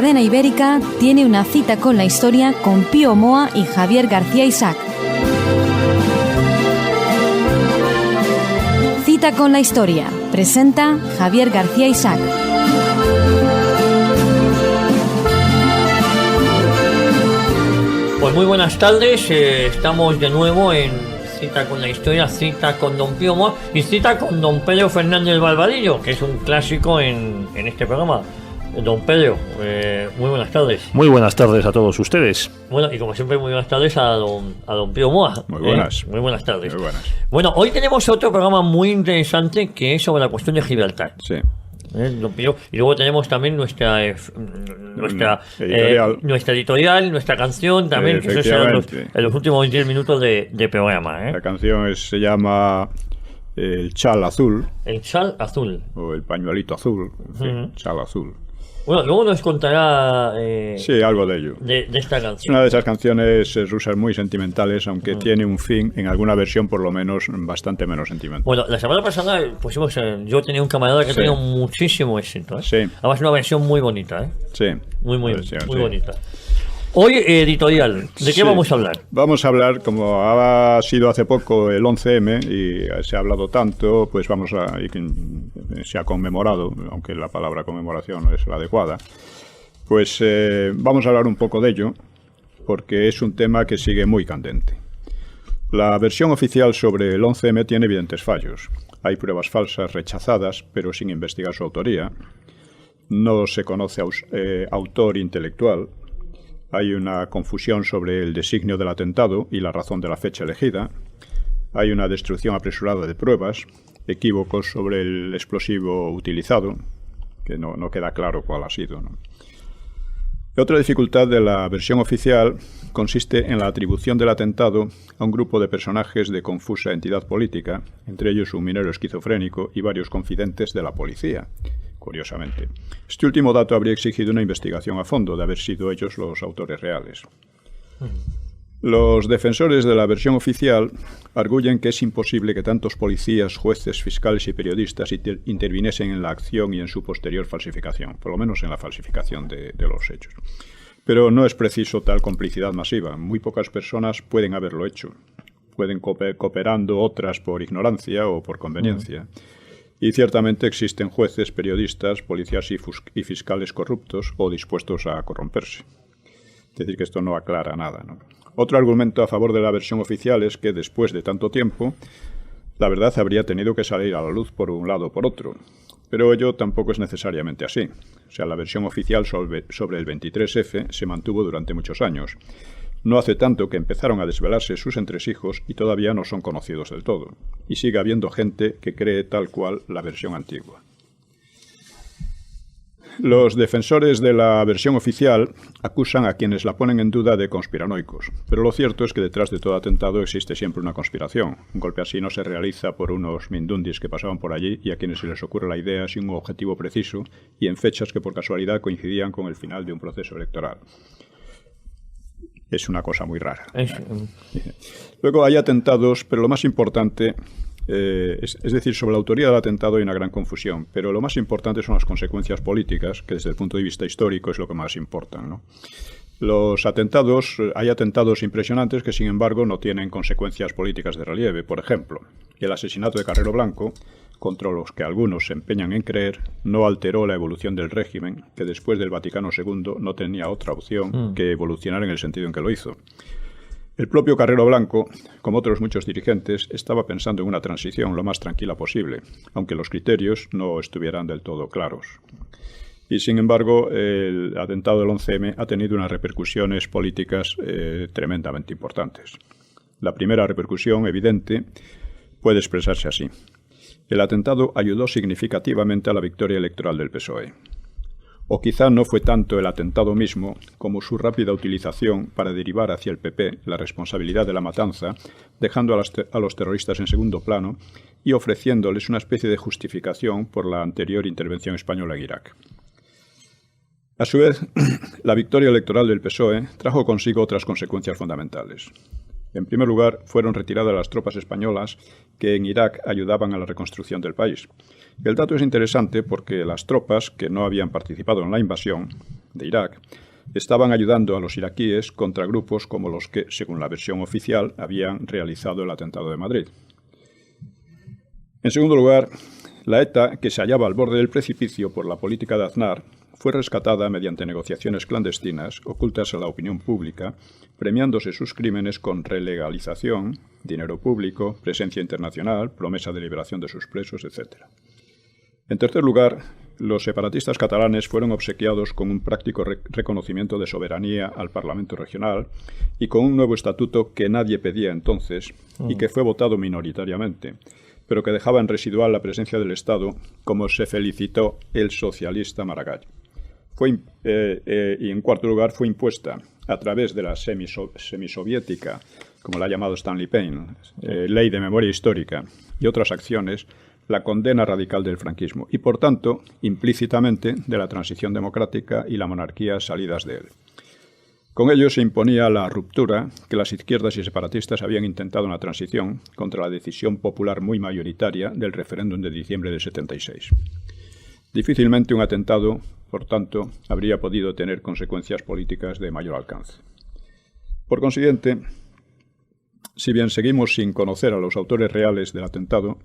cadena ibérica tiene una cita con la historia con Pío Moa y Javier García Isaac. Cita con la historia. Presenta Javier García Isaac. Pues muy buenas tardes, estamos de nuevo en Cita con la historia, cita con don Pío Moa y cita con don Pedro Fernández Barbadillo, que es un clásico en este programa. Don Pedro, muy buenas tardes. Muy buenas tardes a todos ustedes. Bueno, y como siempre, muy buenas tardes a don Pío Moa. Muy buenas. Muy buenas tardes. Muy buenas. Bueno, hoy tenemos otro programa muy interesante que es sobre la cuestión de Gibraltar. Sí. Don Pío. Y luego tenemos también nuestra editorial, nuestra canción también, que eso será en los últimos 20 minutos de programa. La canción se llama El Chal Azul. El Chal Azul. O el pañuelito azul. Chal Azul. Bueno, luego nos contará sí, algo de ello. De esta canción. Es una de esas canciones rusas muy sentimentales, aunque tiene un fin, en alguna versión por lo menos, bastante menos sentimental. Bueno, la semana pasada pusimos, yo tenía un camarada que ha tenido muchísimo éxito. Sí. Además, una versión muy bonita. Sí. Muy bonita. Hoy, editorial, ¿de qué vamos a hablar? Vamos a hablar, como ha sido hace poco el 11M y se ha hablado tanto, pues se ha conmemorado, aunque la palabra conmemoración no es la adecuada, pues vamos a hablar un poco de ello, porque es un tema que sigue muy candente. La versión oficial sobre el 11M tiene evidentes fallos. Hay pruebas falsas rechazadas, pero sin investigar su autoría. No se conoce autor intelectual. Hay una confusión sobre el designio del atentado y la razón de la fecha elegida. Hay una destrucción apresurada de pruebas, equívocos sobre el explosivo utilizado, que no queda claro cuál ha sido, ¿no? Otra dificultad de la versión oficial consiste en la atribución del atentado a un grupo de personajes de confusa entidad política, entre ellos un minero esquizofrénico y varios confidentes de la policía. Curiosamente. Este último dato habría exigido una investigación a fondo de haber sido ellos los autores reales. Los defensores de la versión oficial arguyen que es imposible que tantos policías, jueces, fiscales y periodistas interviniesen en la acción y en su posterior falsificación, por lo menos en la falsificación de los hechos. Pero no es preciso tal complicidad masiva. Muy pocas personas pueden haberlo hecho. Pueden cooperando otras por ignorancia o por conveniencia. Y ciertamente existen jueces, periodistas, policías y fiscales corruptos o dispuestos a corromperse. Es decir, que esto no aclara nada, ¿no? Otro argumento a favor de la versión oficial es que después de tanto tiempo, la verdad habría tenido que salir a la luz por un lado o por otro. Pero ello tampoco es necesariamente así. O sea, la versión oficial sobre el 23F se mantuvo durante muchos años. No hace tanto que empezaron a desvelarse sus entresijos y todavía no son conocidos del todo. Y sigue habiendo gente que cree tal cual la versión antigua. Los defensores de la versión oficial acusan a quienes la ponen en duda de conspiranoicos. Pero lo cierto es que detrás de todo atentado existe siempre una conspiración. Un golpe así no se realiza por unos mindundis que pasaban por allí y a quienes se les ocurre la idea sin un objetivo preciso y en fechas que por casualidad coincidían con el final de un proceso electoral. Es una cosa muy rara. Luego hay atentados, pero lo más importante, es decir, sobre la autoría del atentado hay una gran confusión, pero lo más importante son las consecuencias políticas, que desde el punto de vista histórico es lo que más importa, ¿no? Hay atentados impresionantes que sin embargo no tienen consecuencias políticas de relieve. Por ejemplo, el asesinato de Carrero Blanco, contra los que algunos se empeñan en creer, no alteró la evolución del régimen, que después del Vaticano II no tenía otra opción que evolucionar en el sentido en que lo hizo. El propio Carrero Blanco, como otros muchos dirigentes, estaba pensando en una transición lo más tranquila posible, aunque los criterios no estuvieran del todo claros. Y sin embargo, el atentado del 11M ha tenido unas repercusiones políticas tremendamente importantes. La primera repercusión evidente puede expresarse así. El atentado ayudó significativamente a la victoria electoral del PSOE. O quizá no fue tanto el atentado mismo como su rápida utilización para derivar hacia el PP la responsabilidad de la matanza, dejando a los terroristas en segundo plano y ofreciéndoles una especie de justificación por la anterior intervención española en Irak. A su vez, la victoria electoral del PSOE trajo consigo otras consecuencias fundamentales. En primer lugar, fueron retiradas las tropas españolas que en Irak ayudaban a la reconstrucción del país. El dato es interesante porque las tropas que no habían participado en la invasión de Irak estaban ayudando a los iraquíes contra grupos como los que, según la versión oficial, habían realizado el atentado de Madrid. En segundo lugar, la ETA, que se hallaba al borde del precipicio por la política de Aznar, fue rescatada mediante negociaciones clandestinas ocultas a la opinión pública, premiándose sus crímenes con relegalización, dinero público, presencia internacional, promesa de liberación de sus presos, etc. En tercer lugar, los separatistas catalanes fueron obsequiados con un práctico reconocimiento de soberanía al Parlamento regional y con un nuevo estatuto que nadie pedía entonces y que fue votado minoritariamente, pero que dejaba en residual la presencia del Estado, como se felicitó el socialista Maragall. Y en cuarto lugar, fue impuesta a través de la semisoviética, como la ha llamado Stanley Payne, Ley de Memoria Histórica y otras acciones, la condena radical del franquismo y, por tanto, implícitamente, de la transición democrática y la monarquía salidas de él. Con ello se imponía la ruptura que las izquierdas y separatistas habían intentado en la transición contra la decisión popular muy mayoritaria del referéndum de diciembre de 76. Difícilmente un atentado, por tanto, habría podido tener consecuencias políticas de mayor alcance. Por consiguiente, si bien seguimos sin conocer a los autores reales del atentado,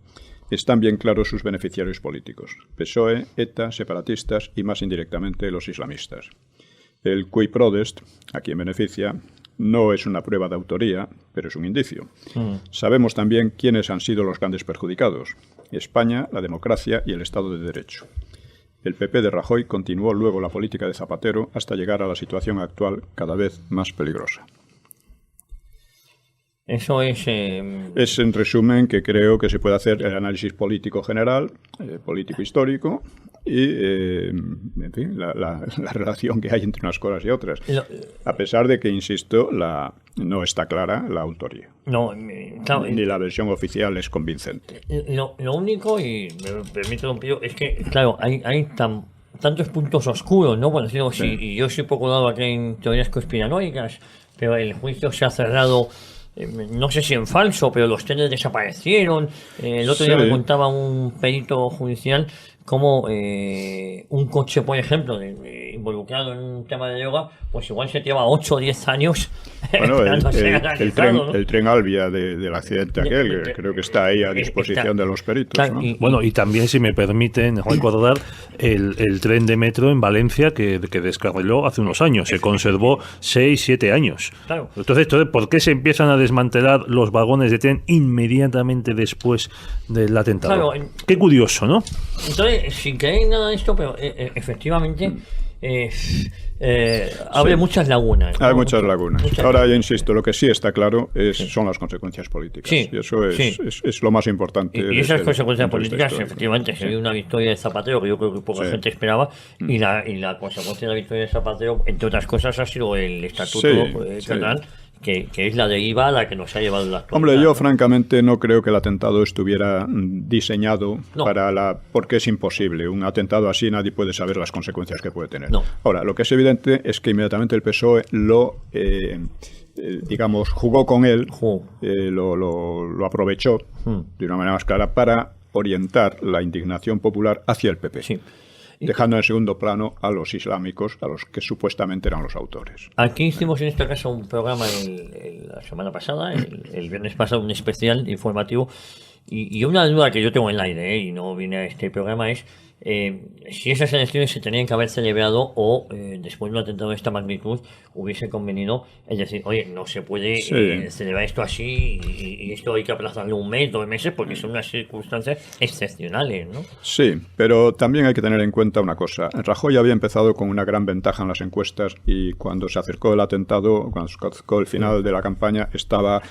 están bien claros sus beneficiarios políticos: PSOE, ETA, separatistas y, más indirectamente, los islamistas. El cui prodest, a quien beneficia, no es una prueba de autoría, pero es un indicio. Sabemos también quiénes han sido los grandes perjudicados: España, la democracia y el Estado de Derecho. El PP de Rajoy continuó luego la política de Zapatero hasta llegar a la situación actual cada vez más peligrosa. Eso es... Es, en resumen, que creo que se puede hacer el análisis político general, político-histórico, y, en fin, la relación que hay entre unas cosas y otras. A pesar de que, insisto, no está clara la autoría. No, claro, ni la versión oficial es convincente. Lo único, y me permito un poquito, es que, claro, hay tantos puntos oscuros, ¿no? Bueno, digo, sí. Y yo soy poco dado aquí en teorías conspiranoicas, pero el juicio se ha cerrado... no sé si en falso, pero los trenes desaparecieron. El otro día me contaba un perito judicial como un coche, por ejemplo, involucrado en un tema de droga, pues igual se lleva 8 o 10 años. Bueno, el tren Albia del accidente aquel, creo que está ahí a disposición de los peritos, ¿no? Bueno, y también, si me permiten recordar, el tren de metro en Valencia que descarriló hace unos años, se conservó 6-7 años. Claro. Entonces, ¿por qué se empiezan a desmantelar los vagones de tren inmediatamente después del atentado? Claro, qué curioso, ¿no? Entonces, sin creer nada de esto, pero efectivamente abre muchas lagunas, ¿no? Hay muchas lagunas. Ahora, ya insisto, lo que sí está claro son las consecuencias políticas. Sí, y eso es lo más importante. Y esas consecuencias políticas, efectivamente, se vio una victoria de Zapatero que yo creo que poca gente esperaba, y la consecuencia de la victoria de Zapatero, entre otras cosas, ha sido el estatuto catalán. Que es la deriva a la que nos ha llevado la actualidad. Hombre, yo francamente no creo que el atentado estuviera diseñado porque es imposible. Un atentado así nadie puede saber las consecuencias que puede tener. No. Ahora, lo que es evidente es que inmediatamente el PSOE jugó con él, lo aprovechó de una manera más clara para orientar la indignación popular hacia el PP. Sí. Dejando en segundo plano a los islámicos, a los que supuestamente eran los autores. Aquí hicimos en este caso un programa la semana pasada, el viernes pasado, un especial informativo, y una duda que yo tengo en el aire, y no vine a este programa, es si esas elecciones se tenían que haber celebrado o después de un atentado de esta magnitud hubiese convenido, es decir, oye, no se puede celebrar esto así y esto hay que aplazarlo 1 mes, 2 meses, porque son unas circunstancias excepcionales, ¿no? Sí, pero también hay que tener en cuenta una cosa. Rajoy había empezado con una gran ventaja en las encuestas y cuando se acercó el atentado, cuando se acercó el final de la campaña, estaba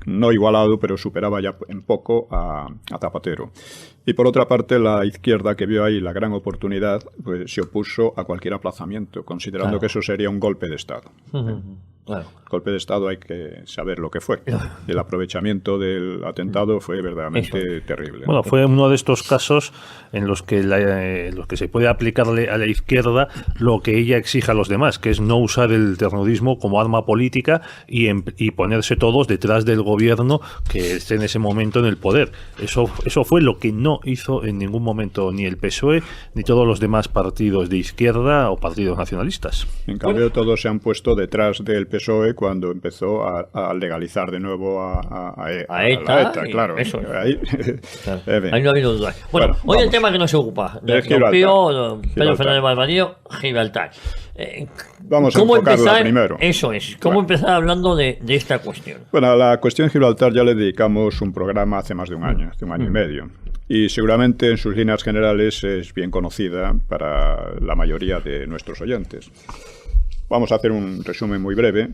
no igualado, pero superaba ya en poco a Zapatero. Y por otra parte, la izquierda, que vio ahí la gran oportunidad, pues se opuso a cualquier aplazamiento, considerando que eso sería un golpe de Estado. Claro. Golpe de Estado hay que saber lo que fue. El aprovechamiento del atentado fue verdaderamente terrible. Bueno, fue uno de estos casos en los que se puede aplicarle a la izquierda lo que ella exige a los demás, que es no usar el terrorismo como arma política y ponerse todos detrás del gobierno que esté en ese momento en el poder. Eso fue lo que no hizo en ningún momento ni el PSOE ni todos los demás partidos de izquierda o partidos nacionalistas. En cambio, todos se han puesto detrás del PSOE cuando empezó a legalizar de nuevo a ETA, claro. Eso. Ahí, claro. Ahí no ha habido duda. Bueno, hoy el tema que nos ocupa, don Pío, Pedro Fernández Barbadillo, Gibraltar. Vamos a enfocarla primero. Eso es. ¿Cómo empezar hablando de esta cuestión? Bueno, a la cuestión Gibraltar ya le dedicamos un programa hace más de un año, hace un año y medio. Y seguramente en sus líneas generales es bien conocida para la mayoría de nuestros oyentes. Vamos a hacer un resumen muy breve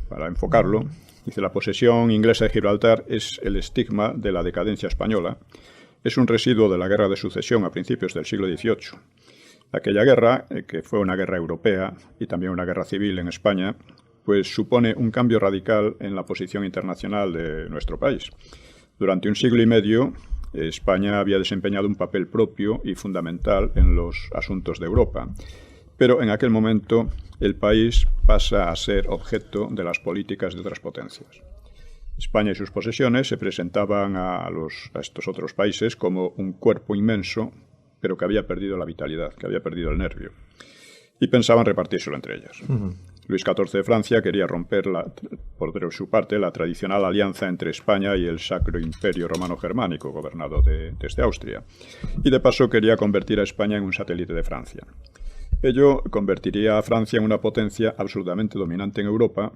para enfocarlo. Dice: la posesión inglesa de Gibraltar es el estigma de la decadencia española. Es un residuo de la guerra de sucesión a principios del siglo XVIII. Aquella guerra, que fue una guerra europea y también una guerra civil en España, pues supone un cambio radical en la posición internacional de nuestro país. Durante un siglo y medio, España había desempeñado un papel propio y fundamental en los asuntos de Europa. Pero en aquel momento el país pasa a ser objeto de las políticas de otras potencias. España y sus posesiones se presentaban a estos otros países como un cuerpo inmenso, pero que había perdido la vitalidad, que había perdido el nervio. Y pensaban repartírselo entre ellas. Luis XIV de Francia quería romper, por su parte, la tradicional alianza entre España y el Sacro Imperio Romano Germánico, gobernado desde Austria. Y de paso quería convertir a España en un satélite de Francia. Ello convertiría a Francia en una potencia absolutamente dominante en Europa,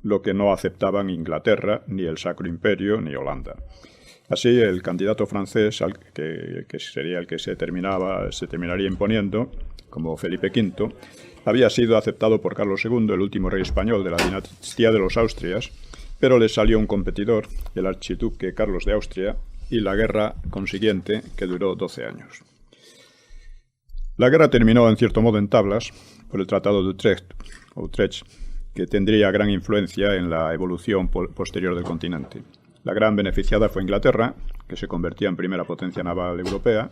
lo que no aceptaban Inglaterra, ni el Sacro Imperio, ni Holanda. Así, el candidato francés, que sería el que se terminaría imponiendo, como Felipe V, había sido aceptado por Carlos II, el último rey español de la dinastía de los Austrias, pero le salió un competidor, el archiduque Carlos de Austria, y la guerra consiguiente, que duró 12 años. La guerra terminó en cierto modo en tablas por el Tratado de Utrecht, que tendría gran influencia en la evolución posterior del continente. La gran beneficiada fue Inglaterra, que se convertía en primera potencia naval europea,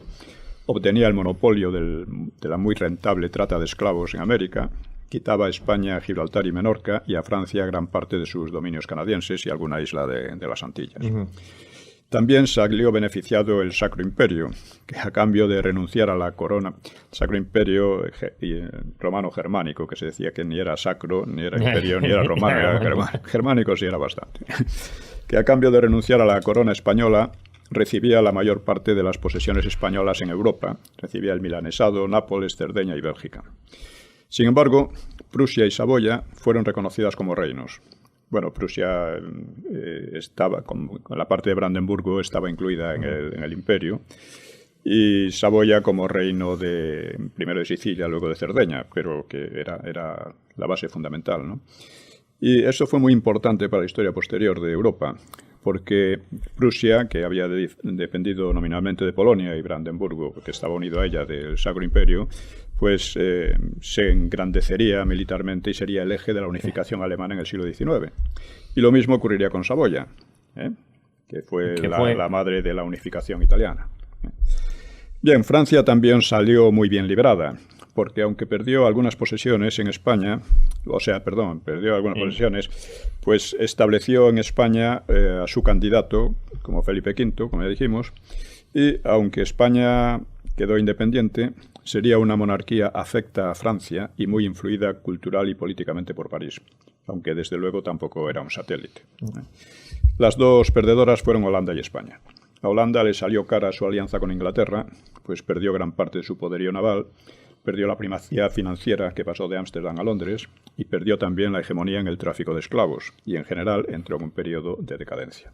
obtenía el monopolio de la muy rentable trata de esclavos en América, quitaba a España, Gibraltar y Menorca, y a Francia gran parte de sus dominios canadienses y alguna isla de las Antillas. También salió beneficiado el Sacro Imperio, que a cambio de renunciar a la corona, Sacro Imperio romano germánico, que se decía que ni era sacro, ni era imperio, ni era romano, era germánico sí era bastante, que a cambio de renunciar a la corona española recibía la mayor parte de las posesiones españolas en Europa, recibía el milanesado, Nápoles, Cerdeña y Bélgica. Sin embargo, Prusia y Saboya fueron reconocidas como reinos. Bueno, Prusia estaba, con la parte de Brandenburgo estaba incluida en el imperio, y Saboya como reino primero de Sicilia, luego de Cerdeña, pero que era la base fundamental, ¿no? Y eso fue muy importante para la historia posterior de Europa, porque Prusia, que había dependido nominalmente de Polonia, y Brandenburgo, que estaba unido a ella del Sacro Imperio, pues se engrandecería militarmente y sería el eje de la unificación alemana en el siglo XIX. Y lo mismo ocurriría con Saboya, que fue la madre de la unificación italiana. Bien, Francia también salió muy bien librada, porque aunque perdió algunas posesiones en España, pues estableció en España a su candidato como Felipe V, como ya dijimos, y aunque España quedó independiente, sería una monarquía afecta a Francia y muy influida cultural y políticamente por París, aunque desde luego tampoco era un satélite. Las dos perdedoras fueron Holanda y España. A Holanda le salió cara su alianza con Inglaterra, pues perdió gran parte de su poderío naval, perdió la primacía financiera que pasó de Ámsterdam a Londres y perdió también la hegemonía en el tráfico de esclavos y en general entró en un periodo de decadencia.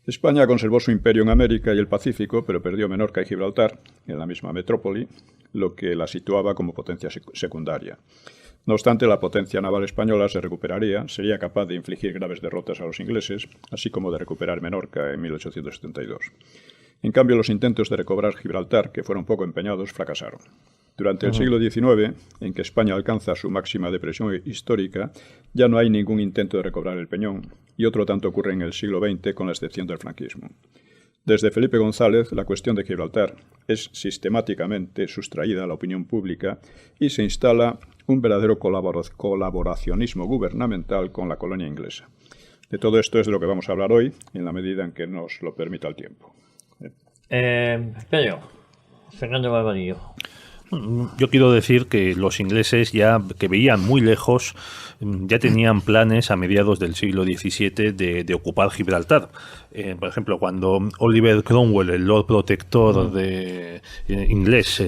España conservó su imperio en América y el Pacífico, pero perdió Menorca y Gibraltar en la misma metrópoli, lo que la situaba como potencia secundaria. No obstante, la potencia naval española se recuperaría, sería capaz de infligir graves derrotas a los ingleses, así como de recuperar Menorca en 1872. En cambio, los intentos de recobrar Gibraltar, que fueron poco empeñados, fracasaron. Durante el siglo XIX, en que España alcanza su máxima depresión histórica, ya no hay ningún intento de recobrar el peñón, y otro tanto ocurre en el siglo XX con la excepción del franquismo. Desde Felipe González, la cuestión de Gibraltar es sistemáticamente sustraída a la opinión pública y se instala un verdadero colaboracionismo gubernamental con la colonia inglesa. De todo esto es de lo que vamos a hablar hoy, en la medida en que nos lo permita el tiempo. Pedro, Fernando Barbadillo. Yo quiero decir que los ingleses, ya que veían muy lejos, ya tenían planes a mediados del siglo XVII de ocupar Gibraltar. Por ejemplo, cuando Oliver Cromwell, el Lord Protector inglés,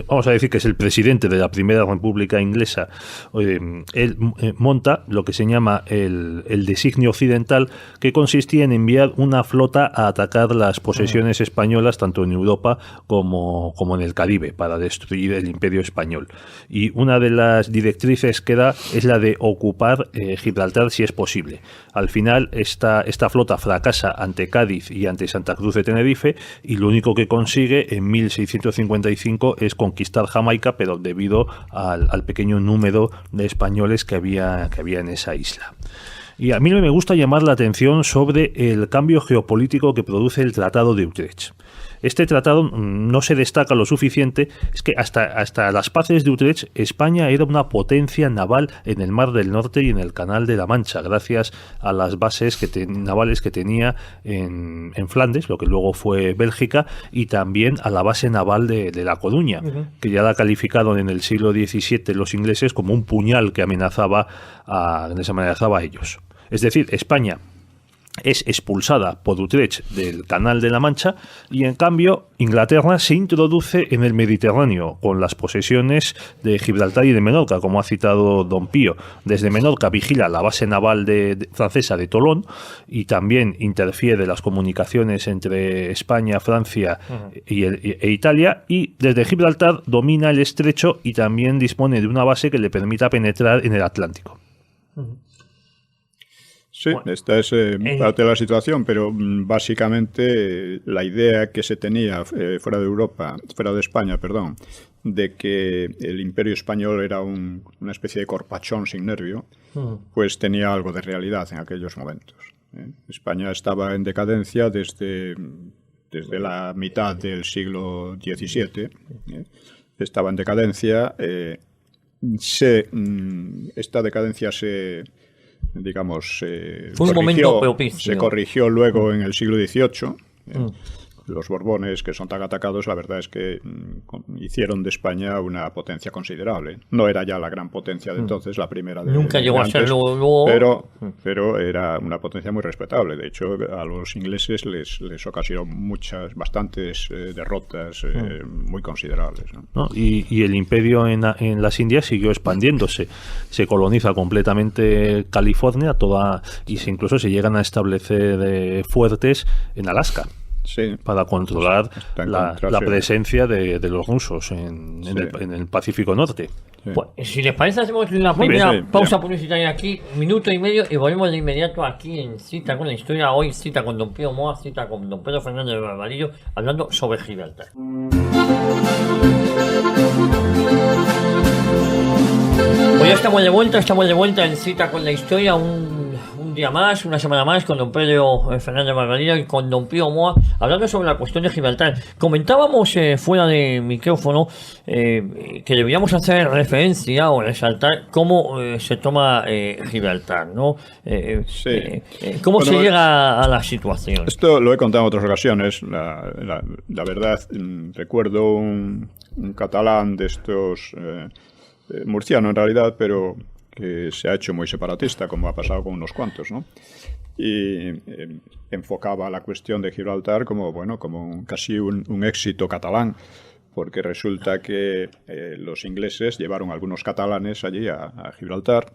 vamos a decir que es el presidente de la Primera República Inglesa, él monta lo que se llama el designio occidental, que consistía en enviar una flota a atacar las posesiones españolas tanto en Europa como en el Caribe, para destruir el Imperio Español. Y una de las directrices que da es la de ocupar Gibraltar si es posible. Al final esta flota fracasa ante Cádiz y ante Santa Cruz de Tenerife, y lo único que consigue en 1655 es conquistar Jamaica, pero debido al pequeño número de españoles que había en esa isla. Y a mí me gusta llamar la atención sobre el cambio geopolítico que produce el Tratado de Utrecht. Este tratado no se destaca lo suficiente, es que hasta las paces de Utrecht, España era una potencia naval en el Mar del Norte y en el Canal de la Mancha, gracias a las bases navales que tenía en Flandes, lo que luego fue Bélgica, y también a la base naval de La Coruña, que ya la calificaron en el siglo XVII los ingleses como un puñal que amenazaba a ellos. Es decir, España es expulsada por Utrecht del Canal de la Mancha, y en cambio Inglaterra se introduce en el Mediterráneo con las posesiones de Gibraltar y de Menorca, como ha citado don Pío. Desde Menorca vigila la base naval francesa de Tolón, y también interfiere las comunicaciones entre España, Francia e Italia, y desde Gibraltar domina el estrecho y también dispone de una base que le permita penetrar en el Atlántico. Sí, esta es parte de la situación, pero básicamente la idea que se tenía fuera de España, de que el Imperio Español era una especie de corpachón sin nervio, pues tenía algo de realidad en aquellos momentos. España estaba en decadencia desde la mitad del siglo XVII, estaba en decadencia, esta decadencia se corrigió luego en el siglo XVIII. Los Borbones, que son tan atacados, la verdad es que hicieron de España una potencia considerable. No era ya la gran potencia de entonces, la primera de nunca llegó a ser pero era una potencia muy respetable. De hecho, a los ingleses les ocasionó bastantes derrotas muy considerables, ¿no? Y el imperio en las Indias siguió expandiéndose. Se coloniza completamente California, incluso se llegan a establecer fuertes en Alaska. Sí, para controlar la presencia de los rusos en el Pacífico Norte. Sí. Pues, si les parece, hacemos la primera pausa publicitaria aquí, minuto y medio, y volvemos de inmediato aquí en Cita con la Historia. Hoy cita con don Pío Moa, cita con don Pedro Fernández de Barbadillo, hablando sobre Gibraltar. Pues ya estamos de vuelta en Cita con la Historia, un día más, una semana más, con don Pedro Fernández Barbadillo y con don Pío Moa, hablando sobre la cuestión de Gibraltar. Comentábamos fuera de micrófono que deberíamos hacer referencia o resaltar cómo se toma Gibraltar, ¿no? ¿Cómo se llega a la situación? Esto lo he contado en otras ocasiones. La verdad, recuerdo un catalán de estos, murciano en realidad, pero que se ha hecho muy separatista, como ha pasado con unos cuantos, ¿no? Y enfocaba la cuestión de Gibraltar como casi un éxito catalán, porque resulta que los ingleses llevaron a algunos catalanes allí a Gibraltar,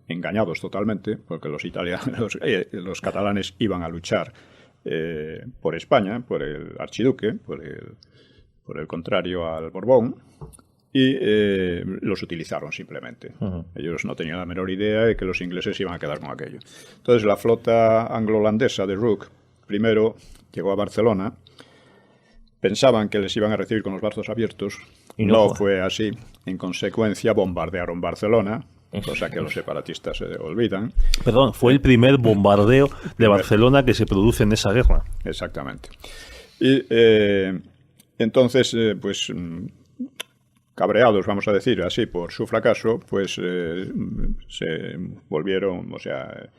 engañados totalmente, porque los catalanes iban a luchar por España, por el archiduque, por el contrario al Borbón, y los utilizaron simplemente. Ellos no tenían la menor idea de que los ingleses iban a quedar con aquello. Entonces la flota anglo-holandesa de Rooke primero llegó a Barcelona, pensaban que les iban a recibir con los brazos abiertos, Y no fue así. En consecuencia, bombardearon Barcelona, cosa que los separatistas se olvidan. Perdón, fue el primer bombardeo de Barcelona que se produce en esa guerra. Exactamente. Y entonces, pues, cabreados, vamos a decir así, por su fracaso, pues se volvieron, o sea,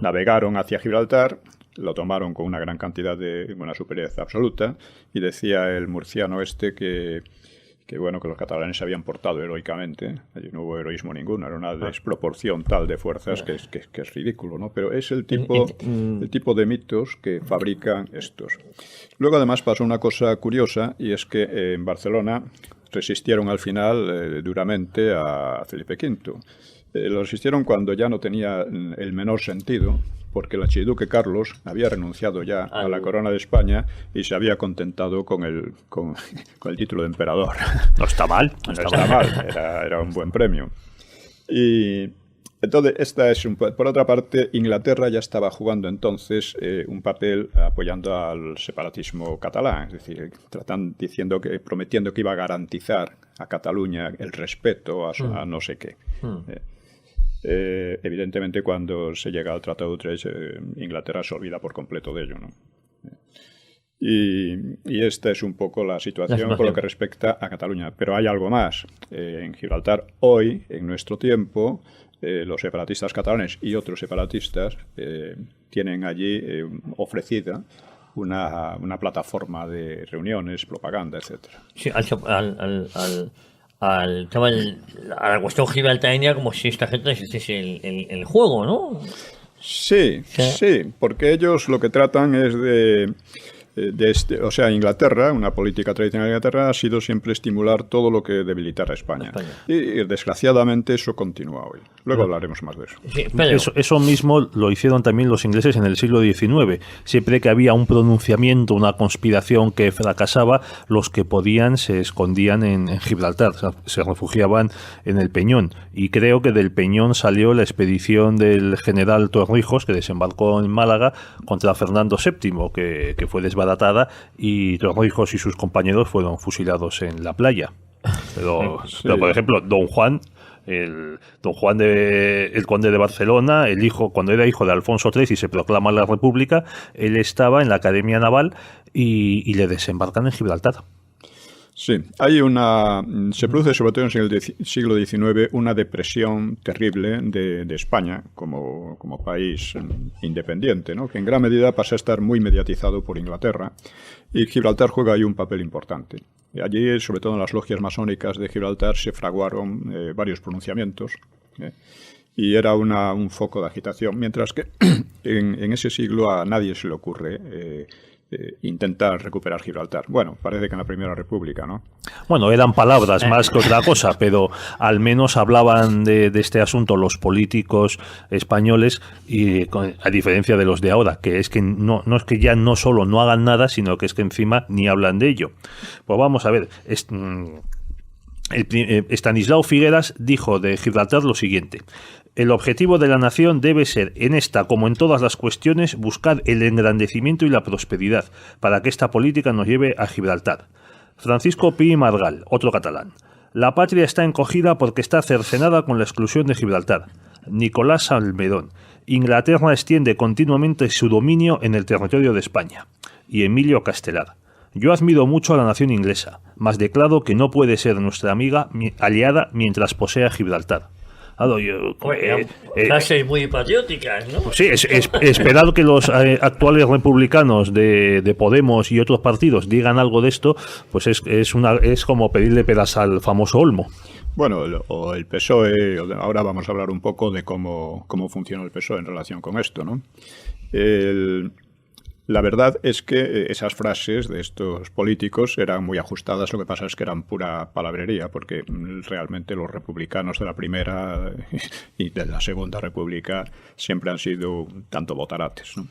navegaron hacia Gibraltar, lo tomaron con una gran cantidad de una superioridad absoluta, y decía el murciano que bueno, que los catalanes se habían portado heroicamente. Allí no hubo heroísmo ninguno, era una desproporción tal de fuerzas que es ridículo, ¿no? Pero es el tipo de mitos que fabrican estos. Luego, además, pasó una cosa curiosa, y es que en Barcelona resistieron al final duramente a Felipe V. Lo resistieron cuando ya no tenía el menor sentido, porque el archiduque Carlos había renunciado ya a la corona de España y se había contentado con el título de emperador. No está mal. No está mal, era un buen premio. Y entonces, esta es por otra parte, Inglaterra ya estaba jugando entonces un papel apoyando al separatismo catalán, es decir, prometiendo que iba a garantizar a Cataluña el respeto a no sé qué. Evidentemente, cuando se llega al Tratado de Utrecht, Inglaterra se olvida por completo de ello, ¿no? Y esta es un poco la situación por lo que respecta a Cataluña. Pero hay algo más. En Gibraltar, hoy, en nuestro tiempo, los separatistas catalanes y otros separatistas tienen allí ofrecida una plataforma de reuniones, propaganda, etcétera. Sí, a la cuestión gibraltareña, como si esta gente hiciese el juego, ¿no? Sí, porque ellos lo que tratan es o sea, Inglaterra, una política tradicional de Inglaterra ha sido siempre estimular todo lo que debilitara a España. Y desgraciadamente eso continúa hoy. Luego hablaremos más de eso. Sí, eso mismo lo hicieron también los ingleses en el siglo XIX. Siempre que había un pronunciamiento, una conspiración que fracasaba, los que podían se escondían en Gibraltar, o sea, se refugiaban en el Peñón. Y creo que del Peñón salió la expedición del general Torrijos, que desembarcó en Málaga contra Fernando VII, que fue desbaratada, y Torrijos y sus compañeros fueron fusilados en la playa. Pero por ejemplo, Don Juan, el conde de Barcelona, cuando era hijo de Alfonso III y se proclama la República, él estaba en la Academia Naval y le desembarcan en Gibraltar. Sí, se produce sobre todo en el siglo XIX una depresión terrible de España como país independiente, ¿no? Que en gran medida pasa a estar muy mediatizado por Inglaterra, y Gibraltar juega ahí un papel importante. Allí, sobre todo en las logias masónicas de Gibraltar, se fraguaron varios pronunciamientos, y era un foco de agitación, mientras que en ese siglo a nadie se le ocurre intentar recuperar Gibraltar. Bueno, parece que en la Primera República, ¿no? Bueno, eran palabras más que otra cosa, pero al menos hablaban de este asunto los políticos españoles, y a diferencia de los de ahora, que es que no es que ya no solo no hagan nada, sino que es que encima ni hablan de ello. Pues vamos a ver, Estanislao Figueras dijo de Gibraltar lo siguiente: el objetivo de la nación debe ser, en esta como en todas las cuestiones, buscar el engrandecimiento y la prosperidad, para que esta política nos lleve a Gibraltar. Francisco Pi Margal, otro catalán: la patria está encogida porque está cercenada con la exclusión de Gibraltar. Nicolás Salmerón: Inglaterra extiende continuamente su dominio en el territorio de España. Y Emilio Castelar: yo admiro mucho a la nación inglesa, mas declaro que no puede ser nuestra aliada mientras posea Gibraltar. Frases muy patrióticas, ¿no? Pues sí, esperar que los actuales republicanos de Podemos y otros partidos digan algo de esto, pues es como pedirle peras al famoso Olmo. Bueno, o el PSOE, ahora vamos a hablar un poco de cómo funciona el PSOE en relación con esto, ¿no? La verdad es que esas frases de estos políticos eran muy ajustadas, lo que pasa es que eran pura palabrería, porque realmente los republicanos de la Primera y de la Segunda República siempre han sido tanto botarates, ¿no?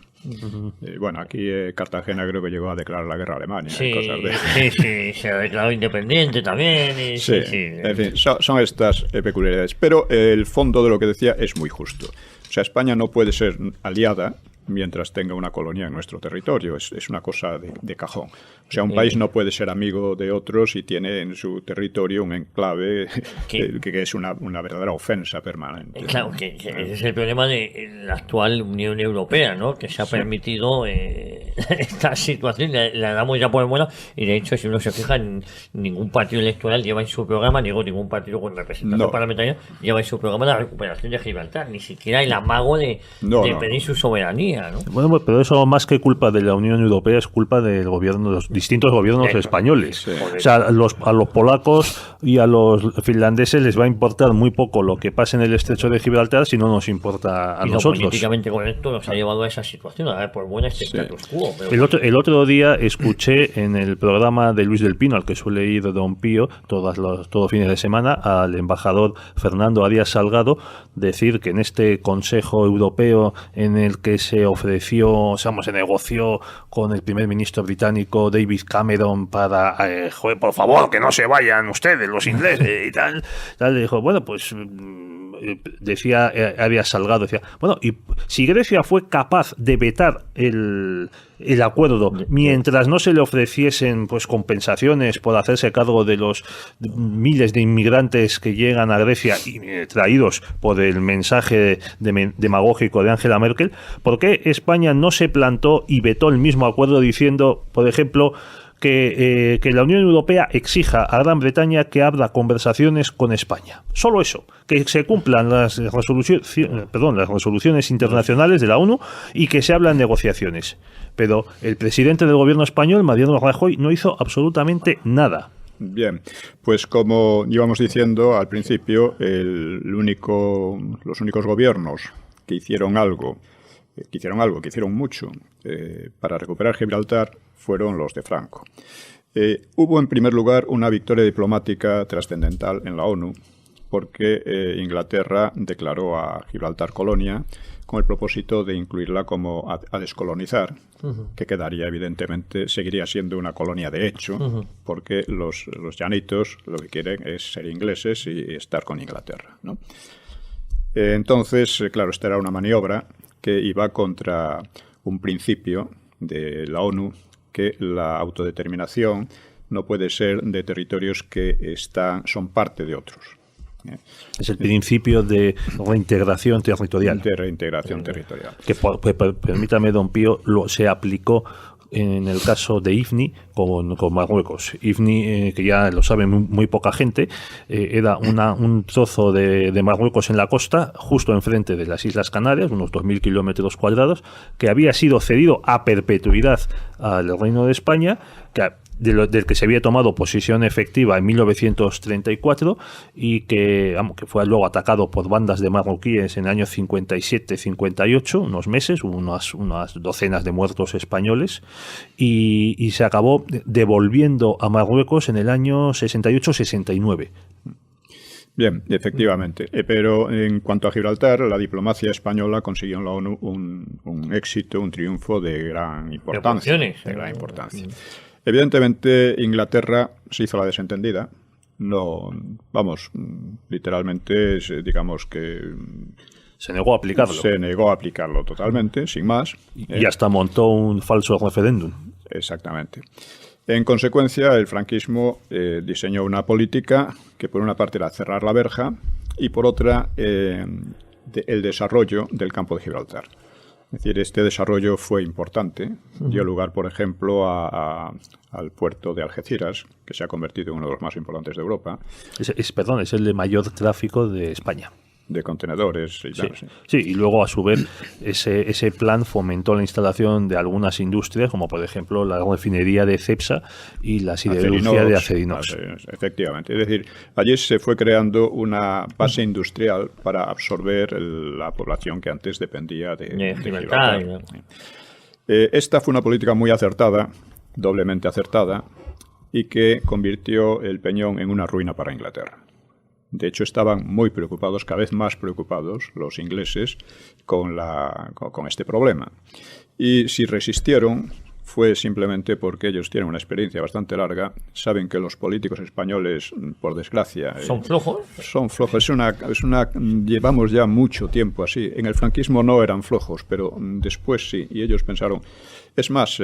Bueno, aquí Cartagena creo que llegó a declarar la guerra a Alemania. Sí, cosas de... sí, se ha declarado independiente también. Sí. En fin, son estas peculiaridades. Pero el fondo de lo que decía es muy justo. O sea, España no puede ser aliada mientras tenga una colonia en nuestro territorio. Es una cosa de cajón. O sea, un país no puede ser amigo de otros si tiene en su territorio un enclave que es una verdadera ofensa permanente. Claro, que ese es el problema de la actual Unión Europea, ¿no? Que se ha permitido esta situación, la damos ya por buena, y de hecho, si uno se fija, ningún partido electoral lleva en su programa, ningún partido con representación parlamentaria lleva en su programa la recuperación de Gibraltar, ni siquiera el amago de pedir su soberanía, ¿no? Bueno, pero eso más que culpa de la Unión Europea es culpa del gobierno, de los distintos gobiernos españoles. Sí. O sea, a los polacos y a los finlandeses les va a importar muy poco lo que pase en el estrecho de Gibraltar si no nos importa a nosotros. Lo políticamente correcto nos ha llevado a esa situación, a ver, por buena status quo. Pero... El otro día escuché en el programa de Luis del Pino, al que suele ir Don Pío todos fines de semana, al embajador Fernando Arias Salgado decir que en este Consejo Europeo en el que se negoció con el primer ministro británico David Cameron para por favor, que no se vayan ustedes, los ingleses y tal, le dijo, bueno, pues decía Arias Salgado, decía, bueno, y si Grecia fue capaz de vetar el acuerdo mientras no se le ofreciesen pues compensaciones por hacerse cargo de los miles de inmigrantes que llegan a Grecia y traídos por el mensaje demagógico de Angela Merkel, ¿por qué España no se plantó y vetó el mismo acuerdo diciendo, por ejemplo, que la Unión Europea exija a Gran Bretaña que abra conversaciones con España? Solo eso, que se cumplan las resoluciones internacionales de la ONU y que se hablan negociaciones. Pero el presidente del gobierno español, Mariano Rajoy, no hizo absolutamente nada. Bien, pues como íbamos diciendo al principio, los únicos gobiernos que hicieron mucho para recuperar Gibraltar fueron los de Franco. Hubo en primer lugar una victoria diplomática trascendental en la ONU porque Inglaterra declaró a Gibraltar colonia con el propósito de incluirla como a descolonizar, que quedaría evidentemente, seguiría siendo una colonia de hecho, porque los llanitos lo que quieren es ser ingleses y estar con Inglaterra, ¿no? Entonces, claro, esta era una maniobra que iba contra un principio de la ONU, que la autodeterminación no puede ser de territorios que son parte de otros. Es el principio de reintegración territorial. De reintegración territorial. Que, permítame, Don Pío, se aplicó en el caso de Ifni con Marruecos. Ifni, que ya lo sabe muy poca gente, era un trozo de Marruecos en la costa, justo enfrente de las Islas Canarias, unos 2.000 kilómetros cuadrados, que había sido cedido a perpetuidad al Reino de España, del que se había tomado posesión efectiva en 1934 y que fue luego atacado por bandas de marroquíes en el año 57-58, unos meses, hubo unas docenas de muertos españoles y se acabó devolviendo a Marruecos en el año 68-69. Bien, efectivamente. Pero en cuanto a Gibraltar, la diplomacia española consiguió en la ONU un éxito, un triunfo de gran importancia. Evidentemente, Inglaterra se hizo la desentendida. No, literalmente, digamos que se negó a aplicarlo. Se negó a aplicarlo totalmente, sin más. Y hasta montó un falso referéndum. Exactamente. En consecuencia, el franquismo diseñó una política que por una parte era cerrar la verja y por otra el desarrollo del campo de Gibraltar. Es decir, este desarrollo fue importante. Dio lugar, por ejemplo, al puerto de Algeciras, que se ha convertido en uno de los más importantes de Europa. Es el de mayor tráfico de España. De contenedores y tal. Sí, y luego a su vez ese plan fomentó la instalación de algunas industrias, como por ejemplo la refinería de Cepsa y la siderurgia de Acerinox. Efectivamente, es decir, allí se fue creando una base industrial para absorber la población que antes dependía de Gibraltar. Esta fue una política muy acertada, doblemente acertada, y que convirtió el Peñón en una ruina para Inglaterra. De hecho, estaban muy preocupados, cada vez más preocupados, los ingleses con este problema. Y si resistieron, fue simplemente porque ellos tienen una experiencia bastante larga, saben que los políticos españoles, por desgracia... ¿Son flojos? Son flojos. Llevamos ya mucho tiempo así. En el franquismo no eran flojos, pero después sí. Y ellos pensaron... Es más,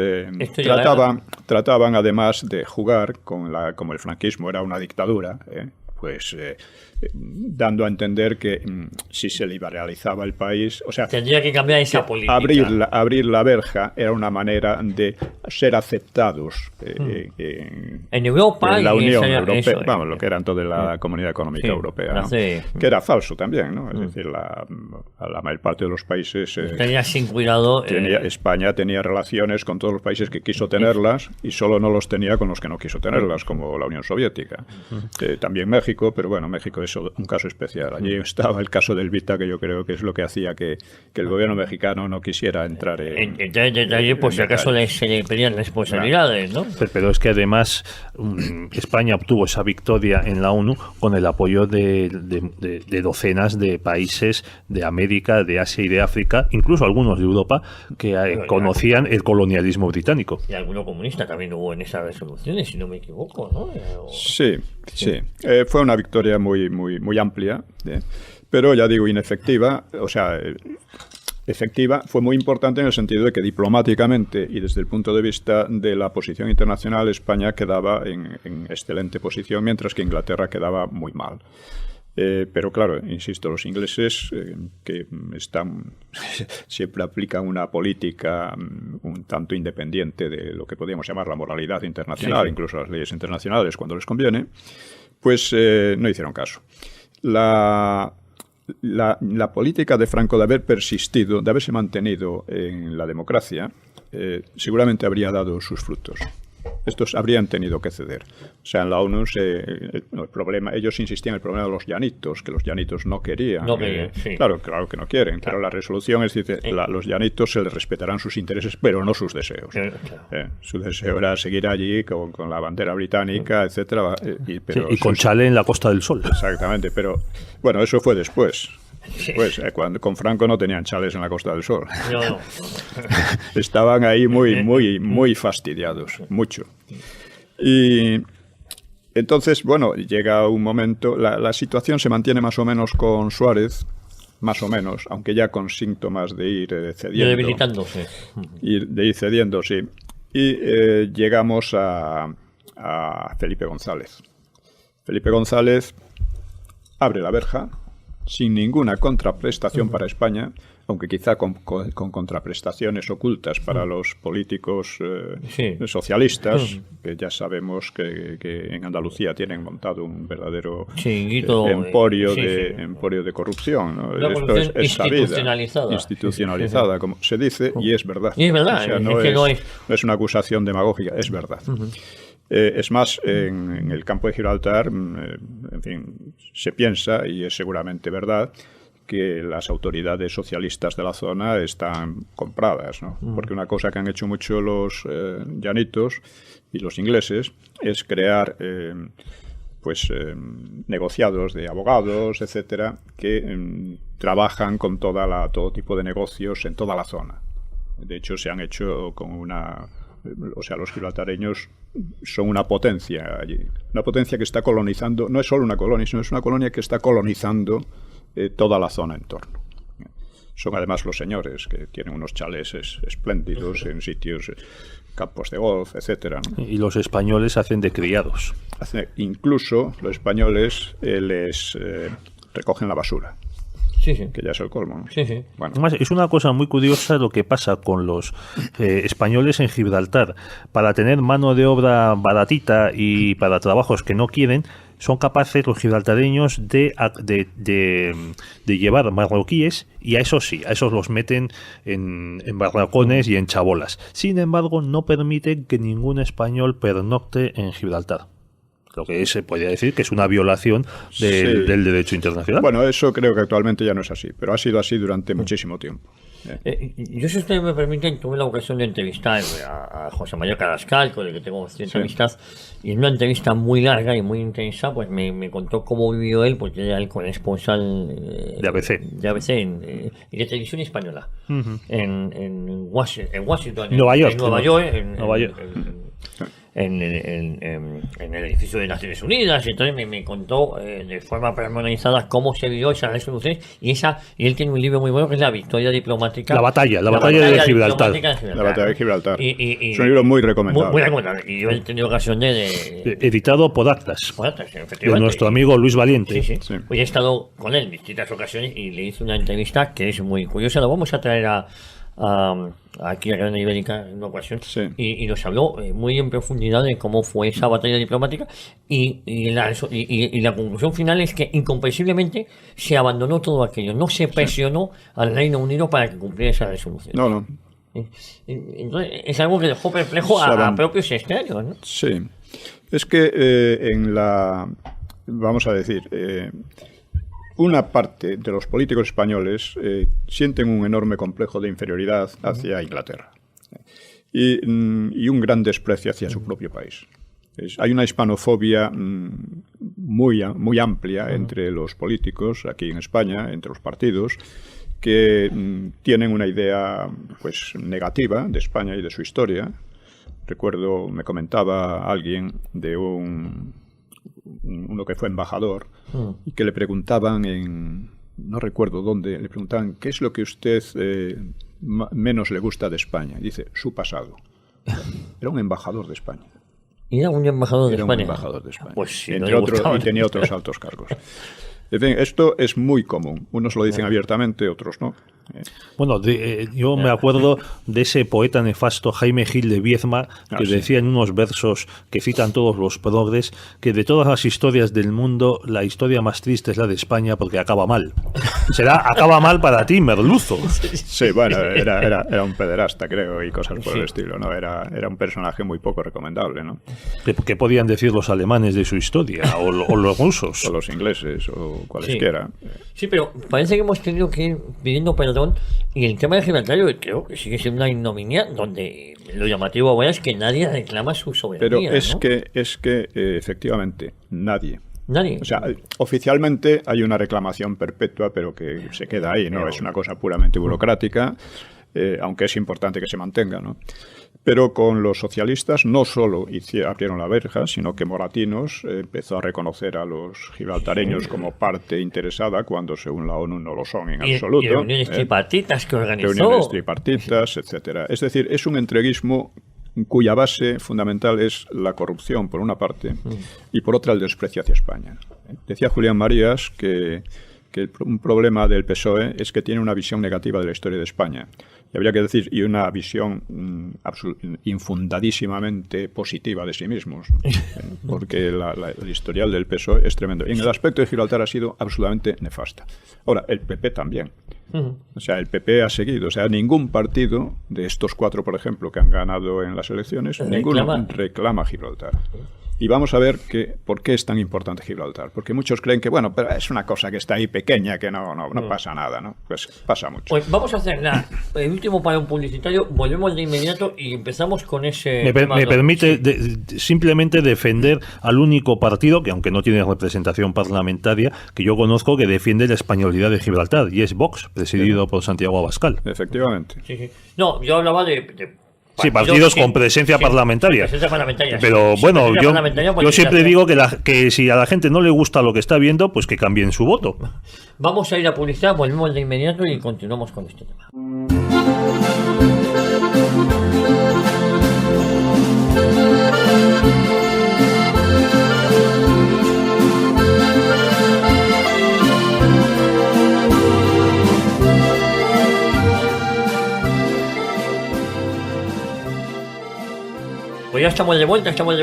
trataban además de jugar, como el franquismo era una dictadura, pues dando a entender que si se liberalizaba el país, o sea, tendría que cambiar esa política. Abrir la verja era una manera de ser aceptados en Europa, en la Unión Europea, eso, vamos, lo que era entonces la Comunidad Económica Europea, ¿no? Que era falso también, ¿no? Es decir, la mayor parte de los países tenía sin cuidado. España tenía relaciones con todos los países que quiso tenerlas y solo no los tenía con los que no quiso tenerlas, como la Unión Soviética. También México, pero bueno, México es un caso especial. Allí estaba el caso del Vita, que yo creo que es lo que hacía que el gobierno mexicano no quisiera entrar en detalle, pues si acaso se le pedían responsabilidades, ¿no? Pero es que además España obtuvo esa victoria en la ONU con el apoyo de docenas de países de América, de Asia y de África, incluso algunos de Europa, que conocían el colonialismo británico. Y alguno comunista también hubo en esas resoluciones, si no me equivoco, ¿no? Sí. Fue una victoria muy amplia, pero ya digo, inefectiva, o sea, efectiva, fue muy importante en el sentido de que diplomáticamente y desde el punto de vista de la posición internacional, España quedaba en excelente posición, mientras que Inglaterra quedaba muy mal. Pero claro, insisto, los ingleses que siempre aplican una política un tanto independiente de lo que podríamos llamar la moralidad internacional, incluso las leyes internacionales cuando les conviene, pues no hicieron caso. La política de Franco de haber persistido, de haberse mantenido en la democracia, seguramente habría dado sus frutos. Estos habrían tenido que ceder. O sea, en la ONU ellos insistían en el problema de los llanitos, que los llanitos no querían. Claro que no quieren, pero la resolución es decir, los llanitos se les respetarán sus intereses, pero no sus deseos. Su deseo era seguir allí con la bandera británica, etcétera. Y con chale en la Costa del Sol. Exactamente, pero bueno, eso fue después. Pues con Franco no tenían chales en la Costa del Sol. No. Estaban ahí muy fastidiados, mucho. Y entonces, bueno, llega un momento, la situación se mantiene más o menos con Suárez, más o menos, aunque ya con síntomas de ir cediendo. De debilitándose. De ir cediendo, sí. Y llegamos a Felipe González. Felipe González abre la verja sin ninguna contraprestación para España, aunque quizá con contraprestaciones ocultas para los políticos socialistas, que ya sabemos que en Andalucía tienen montado un verdadero emporio de corrupción, ¿no? Esto es institucionalizada, como se dice, y es verdad. Y es verdad, o sea, no es una acusación demagógica, es verdad. Es más, en el campo de Gibraltar, en fin, se piensa, y es seguramente verdad, que las autoridades socialistas de la zona están compradas, ¿no? Porque una cosa que han hecho mucho los llanitos y los ingleses es crear negociados de abogados, etcétera, que trabajan con todo tipo de negocios en toda la zona. De hecho, se han hecho con los gibraltareños son una potencia allí. Una potencia que está colonizando, no es solo una colonia, sino es una colonia que está colonizando toda la zona en torno. Son además los señores que tienen unos chalés espléndidos en sitios, campos de golf, etcétera, ¿no? Y los españoles hacen de criados. Incluso los españoles les recogen la basura. Que ya es el colmo, ¿no? Bueno. Además, es una cosa muy curiosa lo que pasa con los españoles en Gibraltar. Para tener mano de obra baratita y para trabajos que no quieren, son capaces los gibraltareños de llevar marroquíes, y a esos los meten en barracones y en chabolas. Sin embargo, no permiten que ningún español pernocte en Gibraltar. Lo que se podría decir que es una violación del derecho internacional. Bueno, eso creo que actualmente ya no es así, pero ha sido así durante muchísimo tiempo. Yo, si ustedes me permiten, tuve la ocasión de entrevistar a José María Carrascal, con el que tengo cierta amistad, y en una entrevista muy larga y muy intensa, pues me contó cómo vivió él, porque era el corresponsal de ABC y de televisión española en Washington, Nueva York, en el edificio de Naciones Unidas. Entonces me contó de forma pormenorizada cómo se vivió esa resolución, y él tiene un libro muy bueno que es La victoria diplomática, la batalla de Gibraltar. La batalla de Gibraltar. Es un libro muy recomendable. Muy recomendable. Y yo he tenido ocasión de editado por Actas, efectivamente, de nuestro amigo Luis Valiente. Sí. Hoy he estado con él en distintas ocasiones y le hice una entrevista que es muy curiosa. Lo vamos a traer aquí a Gran Ibérica en una ocasión, y nos habló muy en profundidad de cómo fue esa batalla diplomática, y la conclusión final es que incomprensiblemente se abandonó todo aquello, no se presionó al Reino Unido para que cumpliera esa resolución. No. Entonces, es algo que dejó perplejo a propios extraños, ¿no? Sí, es que vamos a decir, una parte de los políticos españoles sienten un enorme complejo de inferioridad hacia Inglaterra y un gran desprecio hacia su propio país. Hay una hispanofobia muy amplia entre los políticos aquí en España, entre los partidos, que tienen una idea pues negativa de España y de su historia. Recuerdo, me comentaba alguien de uno que fue embajador y que le preguntaban no recuerdo dónde, le preguntaban ¿qué es lo que usted menos le gusta de España? Y dice, su pasado. Era un embajador de España. ¿Era un embajador de España? Un embajador de España. Pues sí, entre otros, y tenía otros altos cargos. En fin, esto es muy común. Unos lo dicen abiertamente, otros no. Bueno, yo me acuerdo de ese poeta nefasto Jaime Gil de Viedma, que decía en unos versos que citan todos los progres, que de todas las historias del mundo, la historia más triste es la de España porque acaba mal. Acaba mal para ti, merluzo. Sí, bueno, era un pederasta, creo, y cosas por el estilo, ¿no? Era un personaje muy poco recomendable, ¿no? ¿Qué podían decir los alemanes de su historia? O los rusos. O los ingleses, o cualesquiera. Sí, pero parece que hemos tenido que ir pidiendo perdón, y el tema de Gibraltar yo creo que sigue siendo una ignominia donde lo llamativo ahora es que nadie reclama su soberanía. Pero es ¿no? que efectivamente nadie. O sea, Nadie. Oficialmente hay una reclamación perpetua, pero que se queda ahí, ¿no? Es una cosa puramente burocrática, aunque es importante que se mantenga, ¿no? Pero con los socialistas no solo abrieron la verja, sino que Moratinos empezó a reconocer a los gibraltareños como parte interesada, cuando según la ONU no lo son en absoluto. Y reuniones tripartitas que organizó. Reuniones tripartitas, etcétera. Es decir, es un entreguismo cuya base fundamental es la corrupción, por una parte, y por otra el desprecio hacia España. Decía Julián Marías que un problema del PSOE es que tiene una visión negativa de la historia de España. Y habría que decir, y una visión infundadísimamente positiva de sí mismos, porque el historial del PSOE es tremendo. Y en el aspecto de Gibraltar ha sido absolutamente nefasta. Ahora, el PP también. O sea, el PP ha seguido. O sea, ningún partido de estos 4, por ejemplo, que han ganado en las elecciones, ninguno reclama Gibraltar. Y vamos a ver por qué es tan importante Gibraltar. Porque muchos creen que, bueno, pero es una cosa que está ahí pequeña, que no pasa nada, ¿no? Pues pasa mucho. Pues vamos a hacer el último parón publicitario, volvemos de inmediato y empezamos con ese... Me permite simplemente defender al único partido, que aunque no tiene representación parlamentaria, que yo conozco que defiende la españolidad de Gibraltar, y es Vox, presidido por Santiago Abascal. Efectivamente. Sí. No, yo hablaba de partidos con presencia parlamentaria. Pero bueno, yo siempre digo que si a la gente no le gusta lo que está viendo, pues que cambien su voto. Vamos a ir a publicidad, volvemos de inmediato y continuamos con este tema. Pues ya estamos de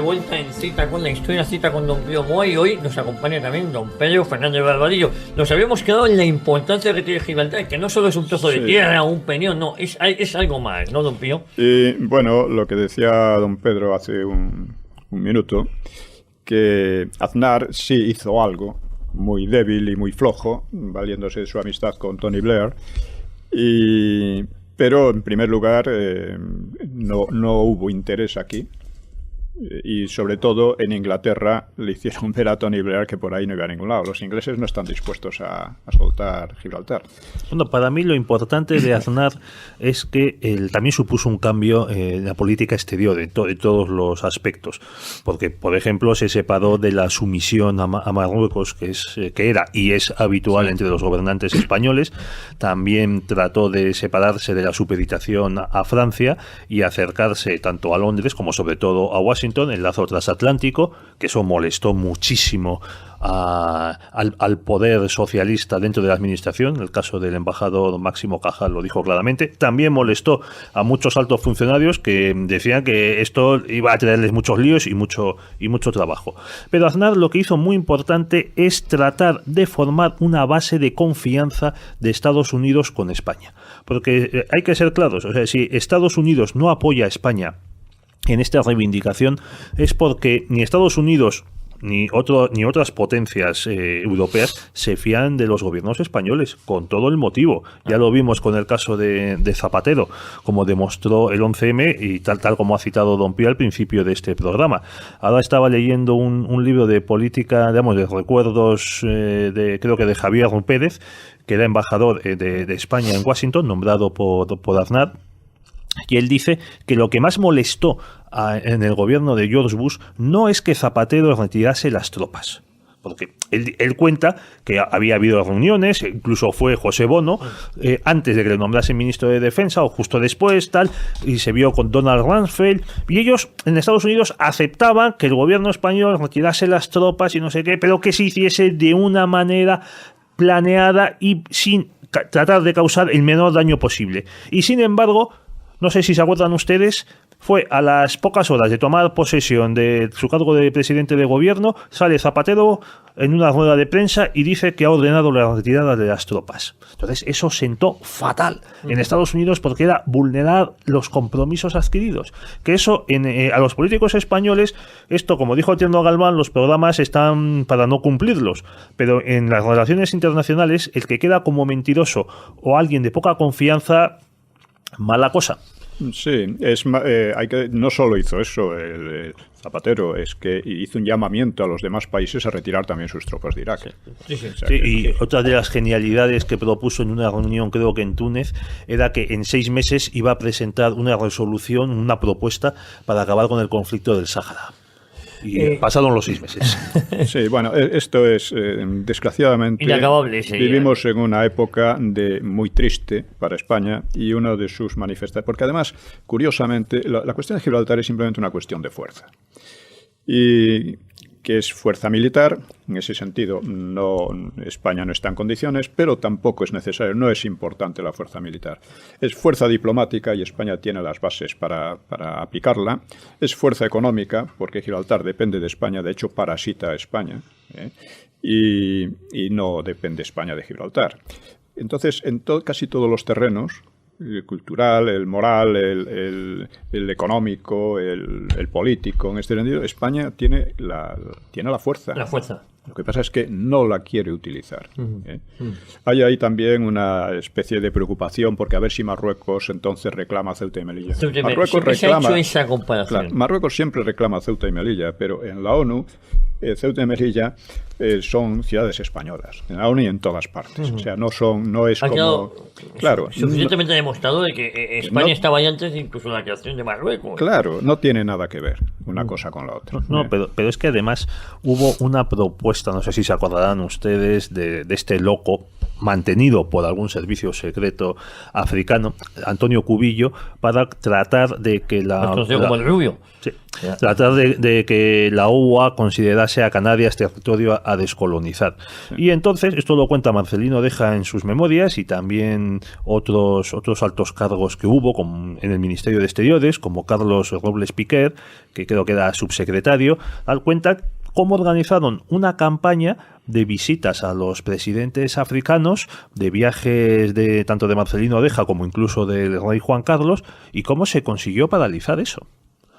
vuelta en Cita con la Historia, Cita con Don Pío Moa, y hoy nos acompaña también Don Pedro Fernández Barbadillo. Nos habíamos quedado en la importancia que tiene Gibraltar, que no solo es un trozo de tierra o un peñón, no, es algo más, ¿no, Don Pío? Y bueno, lo que decía Don Pedro hace un minuto, que Aznar sí hizo algo muy débil y muy flojo, valiéndose de su amistad con Tony Blair, Pero, en primer lugar, no hubo interés aquí. Y sobre todo en Inglaterra le hicieron ver a Tony Blair que por ahí no iba a ningún lado. Los ingleses no están dispuestos a soltar Gibraltar. Bueno, para mí lo importante de Aznar es que él también supuso un cambio en la política exterior de todos los aspectos, porque por ejemplo se separó de la sumisión a Marruecos, que era y es habitual entre los gobernantes españoles. También trató de separarse de la supeditación a Francia y acercarse tanto a Londres como sobre todo a Washington, el lazo transatlántico, que eso molestó muchísimo al poder socialista dentro de la administración. El caso del embajador Máximo Cajal lo dijo claramente. También molestó a muchos altos funcionarios que decían que esto iba a traerles muchos líos y mucho trabajo. Pero Aznar lo que hizo muy importante es tratar de formar una base de confianza de Estados Unidos con España. Porque hay que ser claros, o sea, si Estados Unidos no apoya a España en esta reivindicación es porque ni Estados Unidos ni otras potencias europeas se fían de los gobiernos españoles, con todo el motivo. Ya lo vimos con el caso de Zapatero, como demostró el 11M y tal como ha citado Don Pío al principio de este programa. Ahora estaba leyendo un libro de política, digamos, de recuerdos, creo que de Javier Pérez, que era embajador de España en Washington, nombrado por Aznar. Y él dice que lo que más molestó en el gobierno de George Bush no es que Zapatero retirase las tropas, porque él cuenta que había habido reuniones, incluso fue José Bono, antes de que le nombrasen ministro de Defensa o justo después, tal, y se vio con Donald Rumsfeld, y ellos en Estados Unidos aceptaban que el gobierno español retirase las tropas y no sé qué, pero que se hiciese de una manera planeada y sin tratar de causar el menor daño posible. Y sin embargo, no sé si se acuerdan ustedes, fue a las pocas horas de tomar posesión de su cargo de presidente de gobierno, sale Zapatero en una rueda de prensa y dice que ha ordenado la retirada de las tropas. Entonces eso sentó fatal en Estados Unidos porque era vulnerar los compromisos adquiridos. Que eso a los políticos españoles, esto como dijo Tierno Galván, los programas están para no cumplirlos, pero en las relaciones internacionales el que queda como mentiroso o alguien de poca confianza, mala cosa. Sí, no solo hizo eso el Zapatero, es que hizo un llamamiento a los demás países a retirar también sus tropas de Irak. Y otra de las genialidades que propuso en una reunión, creo que en Túnez, era que en 6 meses iba a presentar una resolución, una propuesta para acabar con el conflicto del Sáhara. Y pasaron los 6 meses. Sí, bueno, esto es, desgraciadamente, inacabable, vivimos en una época muy triste para España y una de sus manifestaciones, porque además, curiosamente, la cuestión de Gibraltar es simplemente una cuestión de fuerza. Y que es fuerza militar, en ese sentido España no está en condiciones, pero tampoco es necesario, no es importante la fuerza militar. Es fuerza diplomática y España tiene las bases para aplicarla. Es fuerza económica, porque Gibraltar depende de España, de hecho parasita a España, y no depende España de Gibraltar. Entonces, en casi todos los terrenos, el cultural, el moral, el económico, el político, en este sentido, España tiene la fuerza. La fuerza. Lo que pasa es que no la quiere utilizar. Hay ahí también una especie de preocupación porque a ver si Marruecos entonces reclama Ceuta y Melilla. Marruecos reclama, se ha hecho esa comparación. Claro, Marruecos siempre reclama Ceuta y Melilla, pero en la ONU Ceuta y Melilla son ciudades españolas, en la ONU y en todas partes. O sea, no es como... Claro, suficientemente demostrado de que España estaba ahí antes incluso de la creación de Marruecos. Claro, no tiene nada que ver una cosa con la otra. No, pero es que además hubo una propuesta, no sé si se acordarán ustedes, de este loco mantenido por algún servicio secreto africano, Antonio Cubillo, para tratar de que como el rubio. Sí, tratar de que la OUA considerase a Canarias territorio a descolonizar. Sí. Y entonces, esto lo cuenta Marcelino Oreja en sus memorias y también otros altos cargos que hubo en el Ministerio de Exteriores, como Carlos Robles Piquer, que creo que era subsecretario, al cuenta cómo organizaron una campaña de visitas a los presidentes africanos, de viajes tanto de Marcelino Oreja como incluso del rey Juan Carlos, y cómo se consiguió paralizar eso.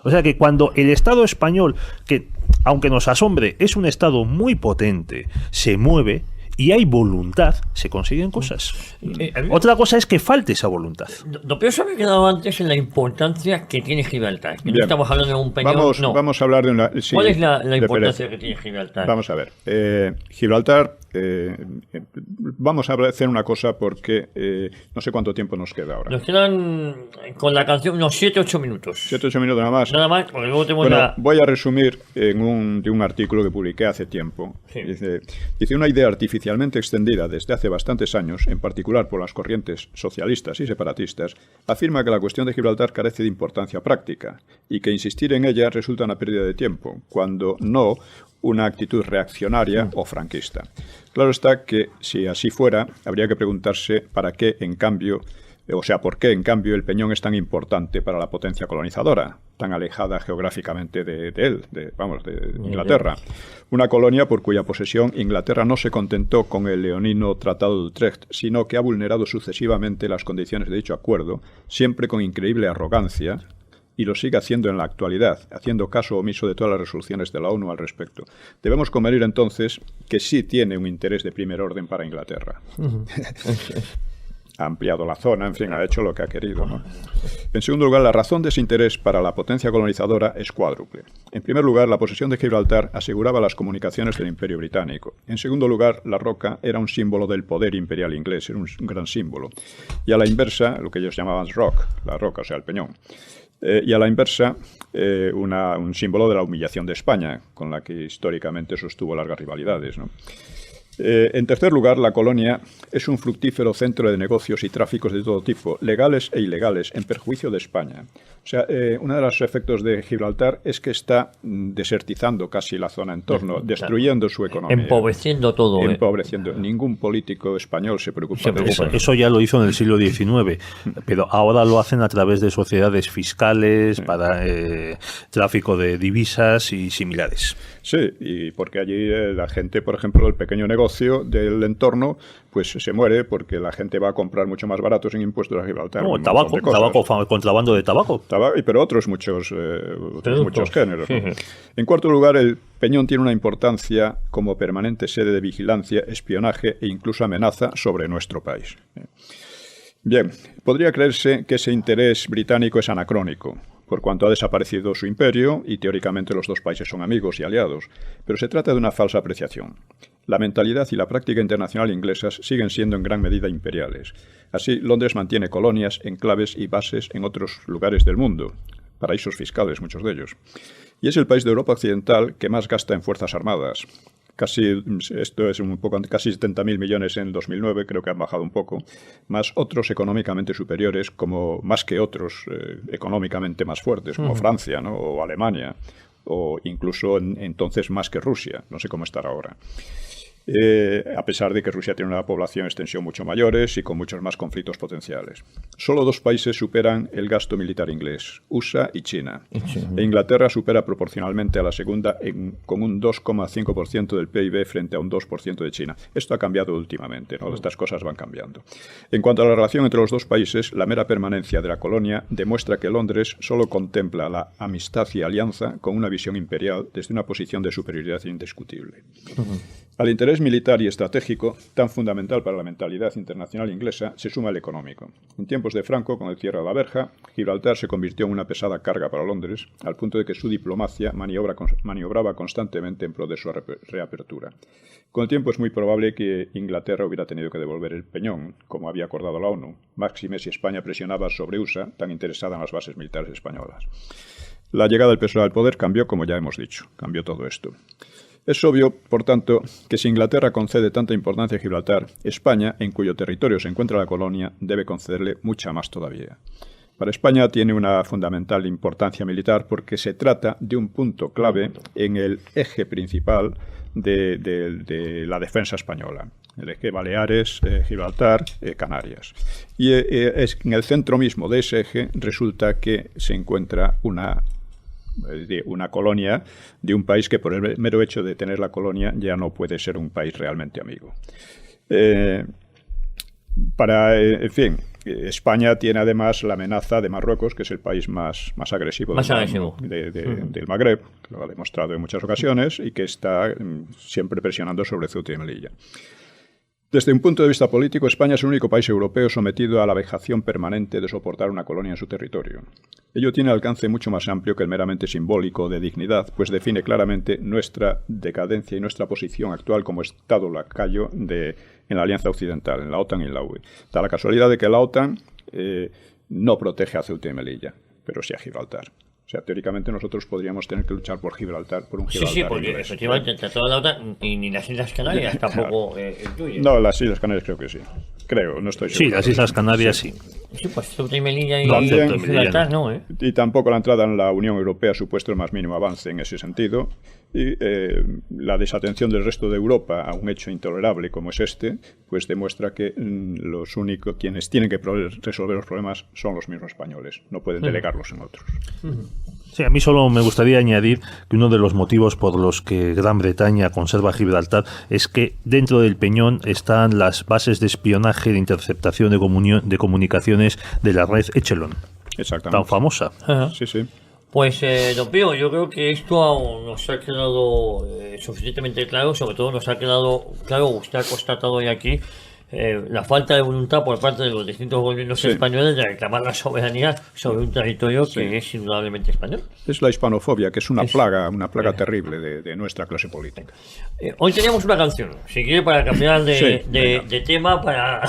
O sea que cuando el Estado español, que aunque nos asombre, es un Estado muy potente, se mueve y hay voluntad, se consiguen cosas. Otra cosa es que falte esa voluntad. Pero eso me he quedado antes en la importancia que tiene Gibraltar. No estamos hablando de un peñón. Vamos a hablar de una... Sí, ¿cuál es la importancia que tiene Gibraltar? Vamos a ver. Gibraltar, vamos a hacer una cosa porque no sé cuánto tiempo nos queda ahora. Nos quedan con la canción unos 7-8 minutos. 7-8 minutos nada más. Nada más, porque luego tenemos voy a resumir de un artículo que publiqué hace tiempo. Sí. Dice una idea artificialmente extendida desde hace bastantes años, en particular por las corrientes socialistas y separatistas, afirma que la cuestión de Gibraltar carece de importancia práctica y que insistir en ella resulta una pérdida de tiempo, cuando no una actitud reaccionaria o franquista. Claro está que, si así fuera, habría que preguntarse por qué, en cambio, el Peñón es tan importante para la potencia colonizadora, tan alejada geográficamente de Inglaterra. Una colonia por cuya posesión Inglaterra no se contentó con el leonino Tratado de Utrecht, sino que ha vulnerado sucesivamente las condiciones de dicho acuerdo, siempre con increíble arrogancia, y lo sigue haciendo en la actualidad, haciendo caso omiso de todas las resoluciones de la ONU al respecto. Debemos convenir entonces que sí tiene un interés de primer orden para Inglaterra. Ha ampliado la zona, en fin, ha hecho lo que ha querido, ¿no? En segundo lugar, la razón de ese interés para la potencia colonizadora es cuádruple. En primer lugar, la posesión de Gibraltar aseguraba las comunicaciones del Imperio Británico. En segundo lugar, la roca era un símbolo del poder imperial inglés, era un gran símbolo. Y a la inversa, lo que ellos llamaban la roca, o sea, el peñón. Y a la inversa, un símbolo de la humillación de España, con la que históricamente sostuvo largas rivalidades, ¿no? En tercer lugar, la colonia es un fructífero centro de negocios y tráficos de todo tipo, legales e ilegales, en perjuicio de España. O sea, uno de los efectos de Gibraltar es que está desertizando casi la zona en torno, destruyendo su economía. Empobreciendo todo. Empobreciendo. Ningún político español se preocupa de eso. Eso ya lo hizo en el siglo XIX, pero ahora lo hacen a través de sociedades fiscales para tráfico de divisas y similares. Sí, y porque allí la gente, por ejemplo, el pequeño negocio del entorno, pues se muere porque la gente va a comprar mucho más barato sin impuestos a Gibraltar. No, contrabando de tabaco. Pero otros muchos géneros, ¿no? En cuarto lugar, el Peñón tiene una importancia como permanente sede de vigilancia, espionaje e incluso amenaza sobre nuestro país. Bien, podría creerse que ese interés británico es anacrónico, por cuanto ha desaparecido su imperio y teóricamente los dos países son amigos y aliados, pero se trata de una falsa apreciación. La mentalidad y la práctica internacional inglesas siguen siendo en gran medida imperiales. Así, Londres mantiene colonias, enclaves y bases en otros lugares del mundo, paraísos fiscales muchos de ellos. Y es el país de Europa Occidental que más gasta en fuerzas armadas. Casi 70.000 millones en 2009, creo que han bajado un poco, más otros económicamente superiores, más que otros económicamente más fuertes, como Francia, ¿no? O Alemania, o incluso entonces más que Rusia, no sé cómo estará ahora. A pesar de que Rusia tiene una población extensión mucho mayores y con muchos más conflictos potenciales. Solo dos países superan el gasto militar inglés, USA y China. E Inglaterra supera proporcionalmente a la segunda con un 2,5% del PIB frente a un 2% de China. Esto ha cambiado últimamente, ¿no? Estas cosas van cambiando. En cuanto a la relación entre los dos países, la mera permanencia de la colonia demuestra que Londres solo contempla la amistad y alianza con una visión imperial desde una posición de superioridad indiscutible. Al interés militar y estratégico, tan fundamental para la mentalidad internacional inglesa, se suma el económico. En tiempos de Franco, con el cierre de la verja, Gibraltar se convirtió en una pesada carga para Londres, al punto de que su diplomacia maniobraba constantemente en pro de su reapertura. Con el tiempo es muy probable que Inglaterra hubiera tenido que devolver el Peñón, como había acordado la ONU, máxime si España presionaba sobre USA, tan interesada en las bases militares españolas. La llegada del PSOE al poder cambió, como ya hemos dicho, cambió todo esto. Es obvio, por tanto, que si Inglaterra concede tanta importancia a Gibraltar, España, en cuyo territorio se encuentra la colonia, debe concederle mucha más todavía. Para España tiene una fundamental importancia militar porque se trata de un punto clave en el eje principal de la defensa española. El eje Baleares, Gibraltar, Canarias. Y en el centro mismo de ese eje resulta que se encuentra una colonia de un país que por el mero hecho de tener la colonia ya no puede ser un país realmente amigo. España tiene además la amenaza de Marruecos, que es el país más agresivo del Magreb, lo ha demostrado en muchas ocasiones y que está siempre presionando sobre Ceuta y Melilla. Desde un punto de vista político, España es el único país europeo sometido a la vejación permanente de soportar una colonia en su territorio. Ello tiene alcance mucho más amplio que el meramente simbólico de dignidad, pues define claramente nuestra decadencia y nuestra posición actual como Estado lacayo en la Alianza Occidental, en la OTAN y en la UE. Da la casualidad de que la OTAN no protege a Ceuta y Melilla, pero sí a Gibraltar. O sea, teóricamente nosotros podríamos tener que luchar por Gibraltar, por un Gibraltar. Sí, porque efectivamente entre toda la OTAN y ni las Islas Canarias tampoco incluyen. No, las Islas Canarias creo que sí. Creo, no estoy seguro. Sí, las Islas Canarias sí. Sí, pues Ceuta y Melilla y Gibraltar no, Y tampoco la entrada en la Unión Europea ha supuesto el más mínimo avance en ese sentido. Y la desatención del resto de Europa a un hecho intolerable como es este, pues demuestra que los únicos quienes tienen que resolver los problemas son los mismos españoles. No pueden delegarlos en otros. Sí, a mí solo me gustaría añadir que uno de los motivos por los que Gran Bretaña conserva Gibraltar es que dentro del Peñón están las bases de espionaje de interceptación de comunicaciones de la red Echelon. Exactamente. Tan famosa. Sí, sí. Pues, don Pío, yo creo que esto aún nos ha quedado suficientemente claro, sobre todo nos ha quedado claro, usted ha constatado hoy aquí, la falta de voluntad por parte de los distintos gobiernos españoles de reclamar la soberanía sobre un territorio que es indudablemente español. Es la hispanofobia, que es una plaga terrible de nuestra clase política. Hoy teníamos una canción, si quiere, para cambiar de tema, para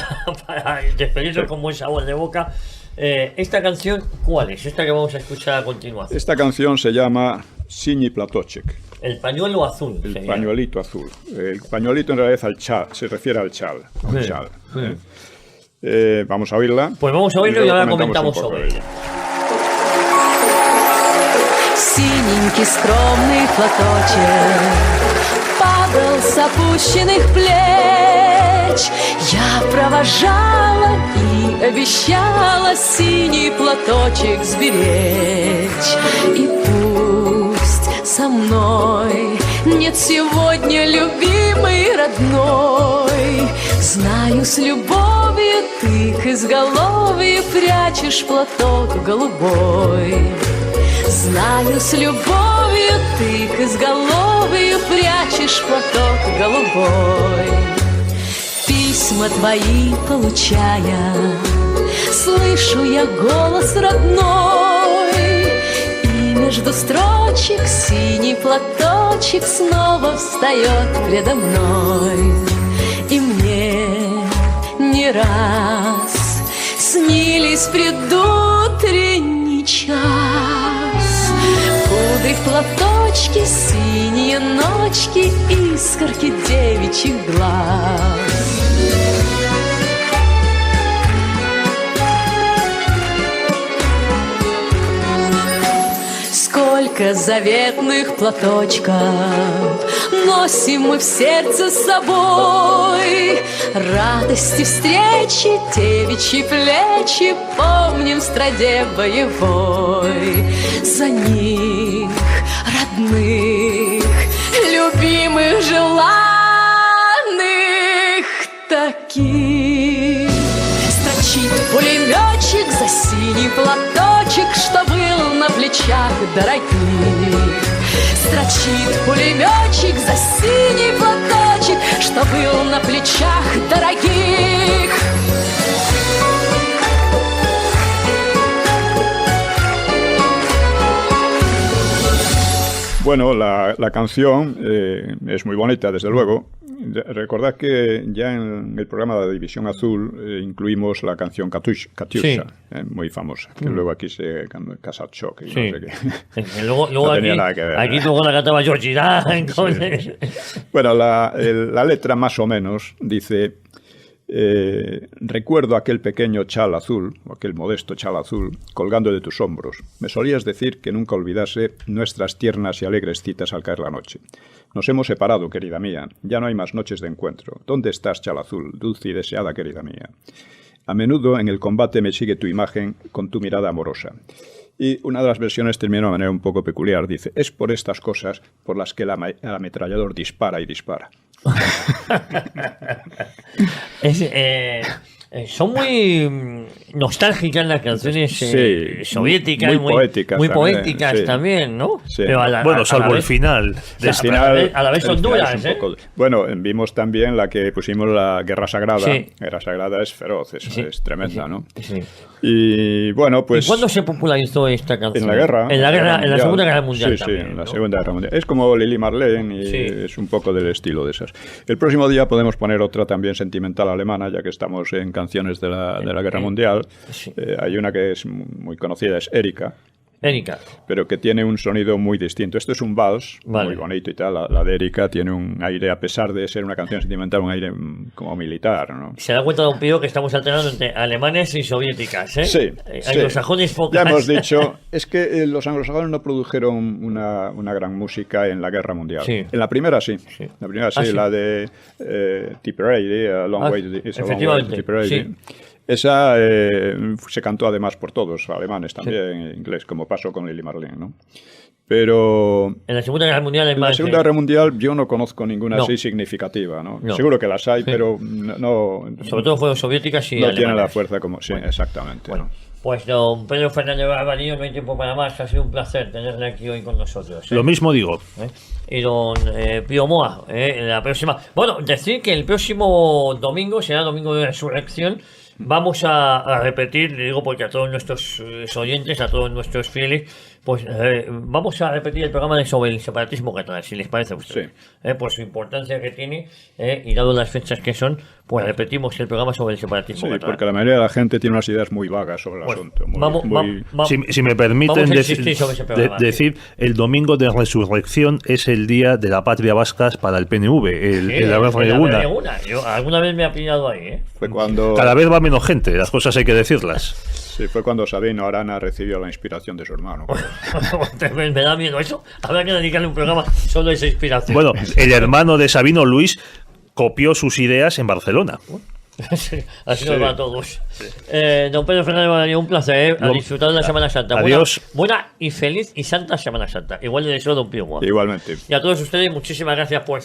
despedirnos con buen sabor de boca. Esta canción, ¿cuál es? Esta que vamos a escuchar a continuación. Esta canción se llama Sinji Platoček. El pañuelo azul. El pañuelito azul. El pañuelito en realidad se refiere al chal. Vamos a oírla. Pues vamos a oírla y ahora comentamos sobre ella. Синенький скромный платочек падал с опущенных плеч. Я провожала и обещала синий платочек сберечь. И пусть со мной нет сегодня любимый родной, знаю, с любовью ты к изголовью прячешь платок голубой. Знаю, с любовью ты к изголовью прячешь платок голубой. Письма твои получая, слышу я голос родной, и между строчек синий платочек снова встает предо мной. И мне не раз снились предутренний час, кудры в платочке, синие ночки, искорки девичьих глаз. Сколько заветных платочков носим мы в сердце с собой, радости встречи, девичьи плечи помним в страде боевой. За них, родных, любимых, желанных таких. Строчит пулеметчик за синий платочек, что был на плечах дорогих. Строчит пулеметчик за синий платочек, что был на плечах дорогих. Bueno, la canción es muy bonita, desde luego. Recordad que ya en el programa de la División Azul incluimos la canción Katyusha, muy famosa, que luego aquí se Kasachok y no sé qué. Luego no tenía aquí, nada que ver. Aquí luego la cantaba Georgie Dan. Bueno, la letra más o menos dice: recuerdo aquel pequeño chal azul, o aquel modesto chal azul, colgando de tus hombros. Me solías decir que nunca olvidase nuestras tiernas y alegres citas al caer la noche. Nos hemos separado, querida mía. Ya no hay más noches de encuentro. ¿Dónde estás, chal azul, dulce y deseada querida mía? A menudo en el combate me sigue tu imagen con tu mirada amorosa. Y una de las versiones termina de una manera un poco peculiar. Dice: es por estas cosas por las que el ametrallador dispara y dispara. Son muy nostálgicas las canciones soviéticas, muy poéticas, muy también, poéticas sí. también, ¿no? Sí. Pero Bueno, salvo el final. A la vez son duras, ¿eh? Bueno, vimos también la que pusimos, la Guerra Sagrada. Sí. Guerra Sagrada es feroz, es tremenda, ¿no? Sí. Y bueno, pues... ¿Y cuándo se popularizó esta canción? En la guerra. En la Segunda Guerra Mundial Sí, también, sí, en la ¿no? Segunda Guerra Mundial. Es como Lili Marlene y es un poco del estilo de esas. El próximo día podemos poner otra también sentimental alemana, ya que estamos en canciones de la Guerra Mundial. Sí. Hay una que es muy conocida, es Erika. Erika. Pero que tiene un sonido muy distinto. Esto es un vals, muy bonito y tal. La de Erika tiene un aire, a pesar de ser una canción sentimental, un aire como militar, ¿no? Se da cuenta, don Pío, que estamos alternando entre alemanes y soviéticas, ¿eh? Sí. Anglosajones pocas. Ya hemos dicho, es que los anglosajones no produjeron una gran música en la Guerra Mundial. Sí. En la primera sí. La primera sí, sí. la de Tipperary, A Long Way to efectivamente, Tipperary. sí. Esa se cantó además por todos, alemanes también, inglés, como pasó con Lili Marlene, ¿no? Pero en la Segunda Guerra Mundial en la Segunda Guerra Mundial yo no conozco ninguna así significativa, ¿no? Seguro que las hay, pero no... Sobre todo fueron soviéticas y alemanas. No tienen la fuerza como... Sí, exactamente. Bueno, ¿no? pues don Pedro Fernández Barbarillo, no hay tiempo para más. Ha sido un placer tenerle aquí hoy con nosotros. Lo mismo digo. Y don Pío Moa, la próxima... Bueno, decir que el próximo domingo será domingo de resurrección. Vamos a repetir, le digo porque a todos nuestros oyentes, a todos nuestros fieles, pues vamos a repetir el programa sobre el separatismo catalán, si les parece a ustedes. Sí. Por su importancia que tiene y dado las fechas que son, pues repetimos el programa sobre el separatismo catalán. Porque la mayoría de la gente tiene unas ideas muy vagas sobre el asunto. Si me permiten decir, el domingo de resurrección es el día de la patria vasca para el PNV, el Aberreguna. Yo alguna vez me ha pillado ahí, Fue cuando... Cada vez va menos gente, las cosas hay que decirlas. Sí, fue cuando Sabino Arana recibió la inspiración de su hermano. Me da miedo eso. Habrá que dedicarle un programa solo a esa inspiración. Bueno, el hermano de Sabino, Luis, copió sus ideas en Barcelona. Así nos va a todos. Don Pedro Fernández, un placer, a disfrutar de la Semana Santa. Adiós. Buena y feliz y santa Semana Santa. Igual le deseo don Pío Moa. Igualmente. Y a todos ustedes, muchísimas gracias por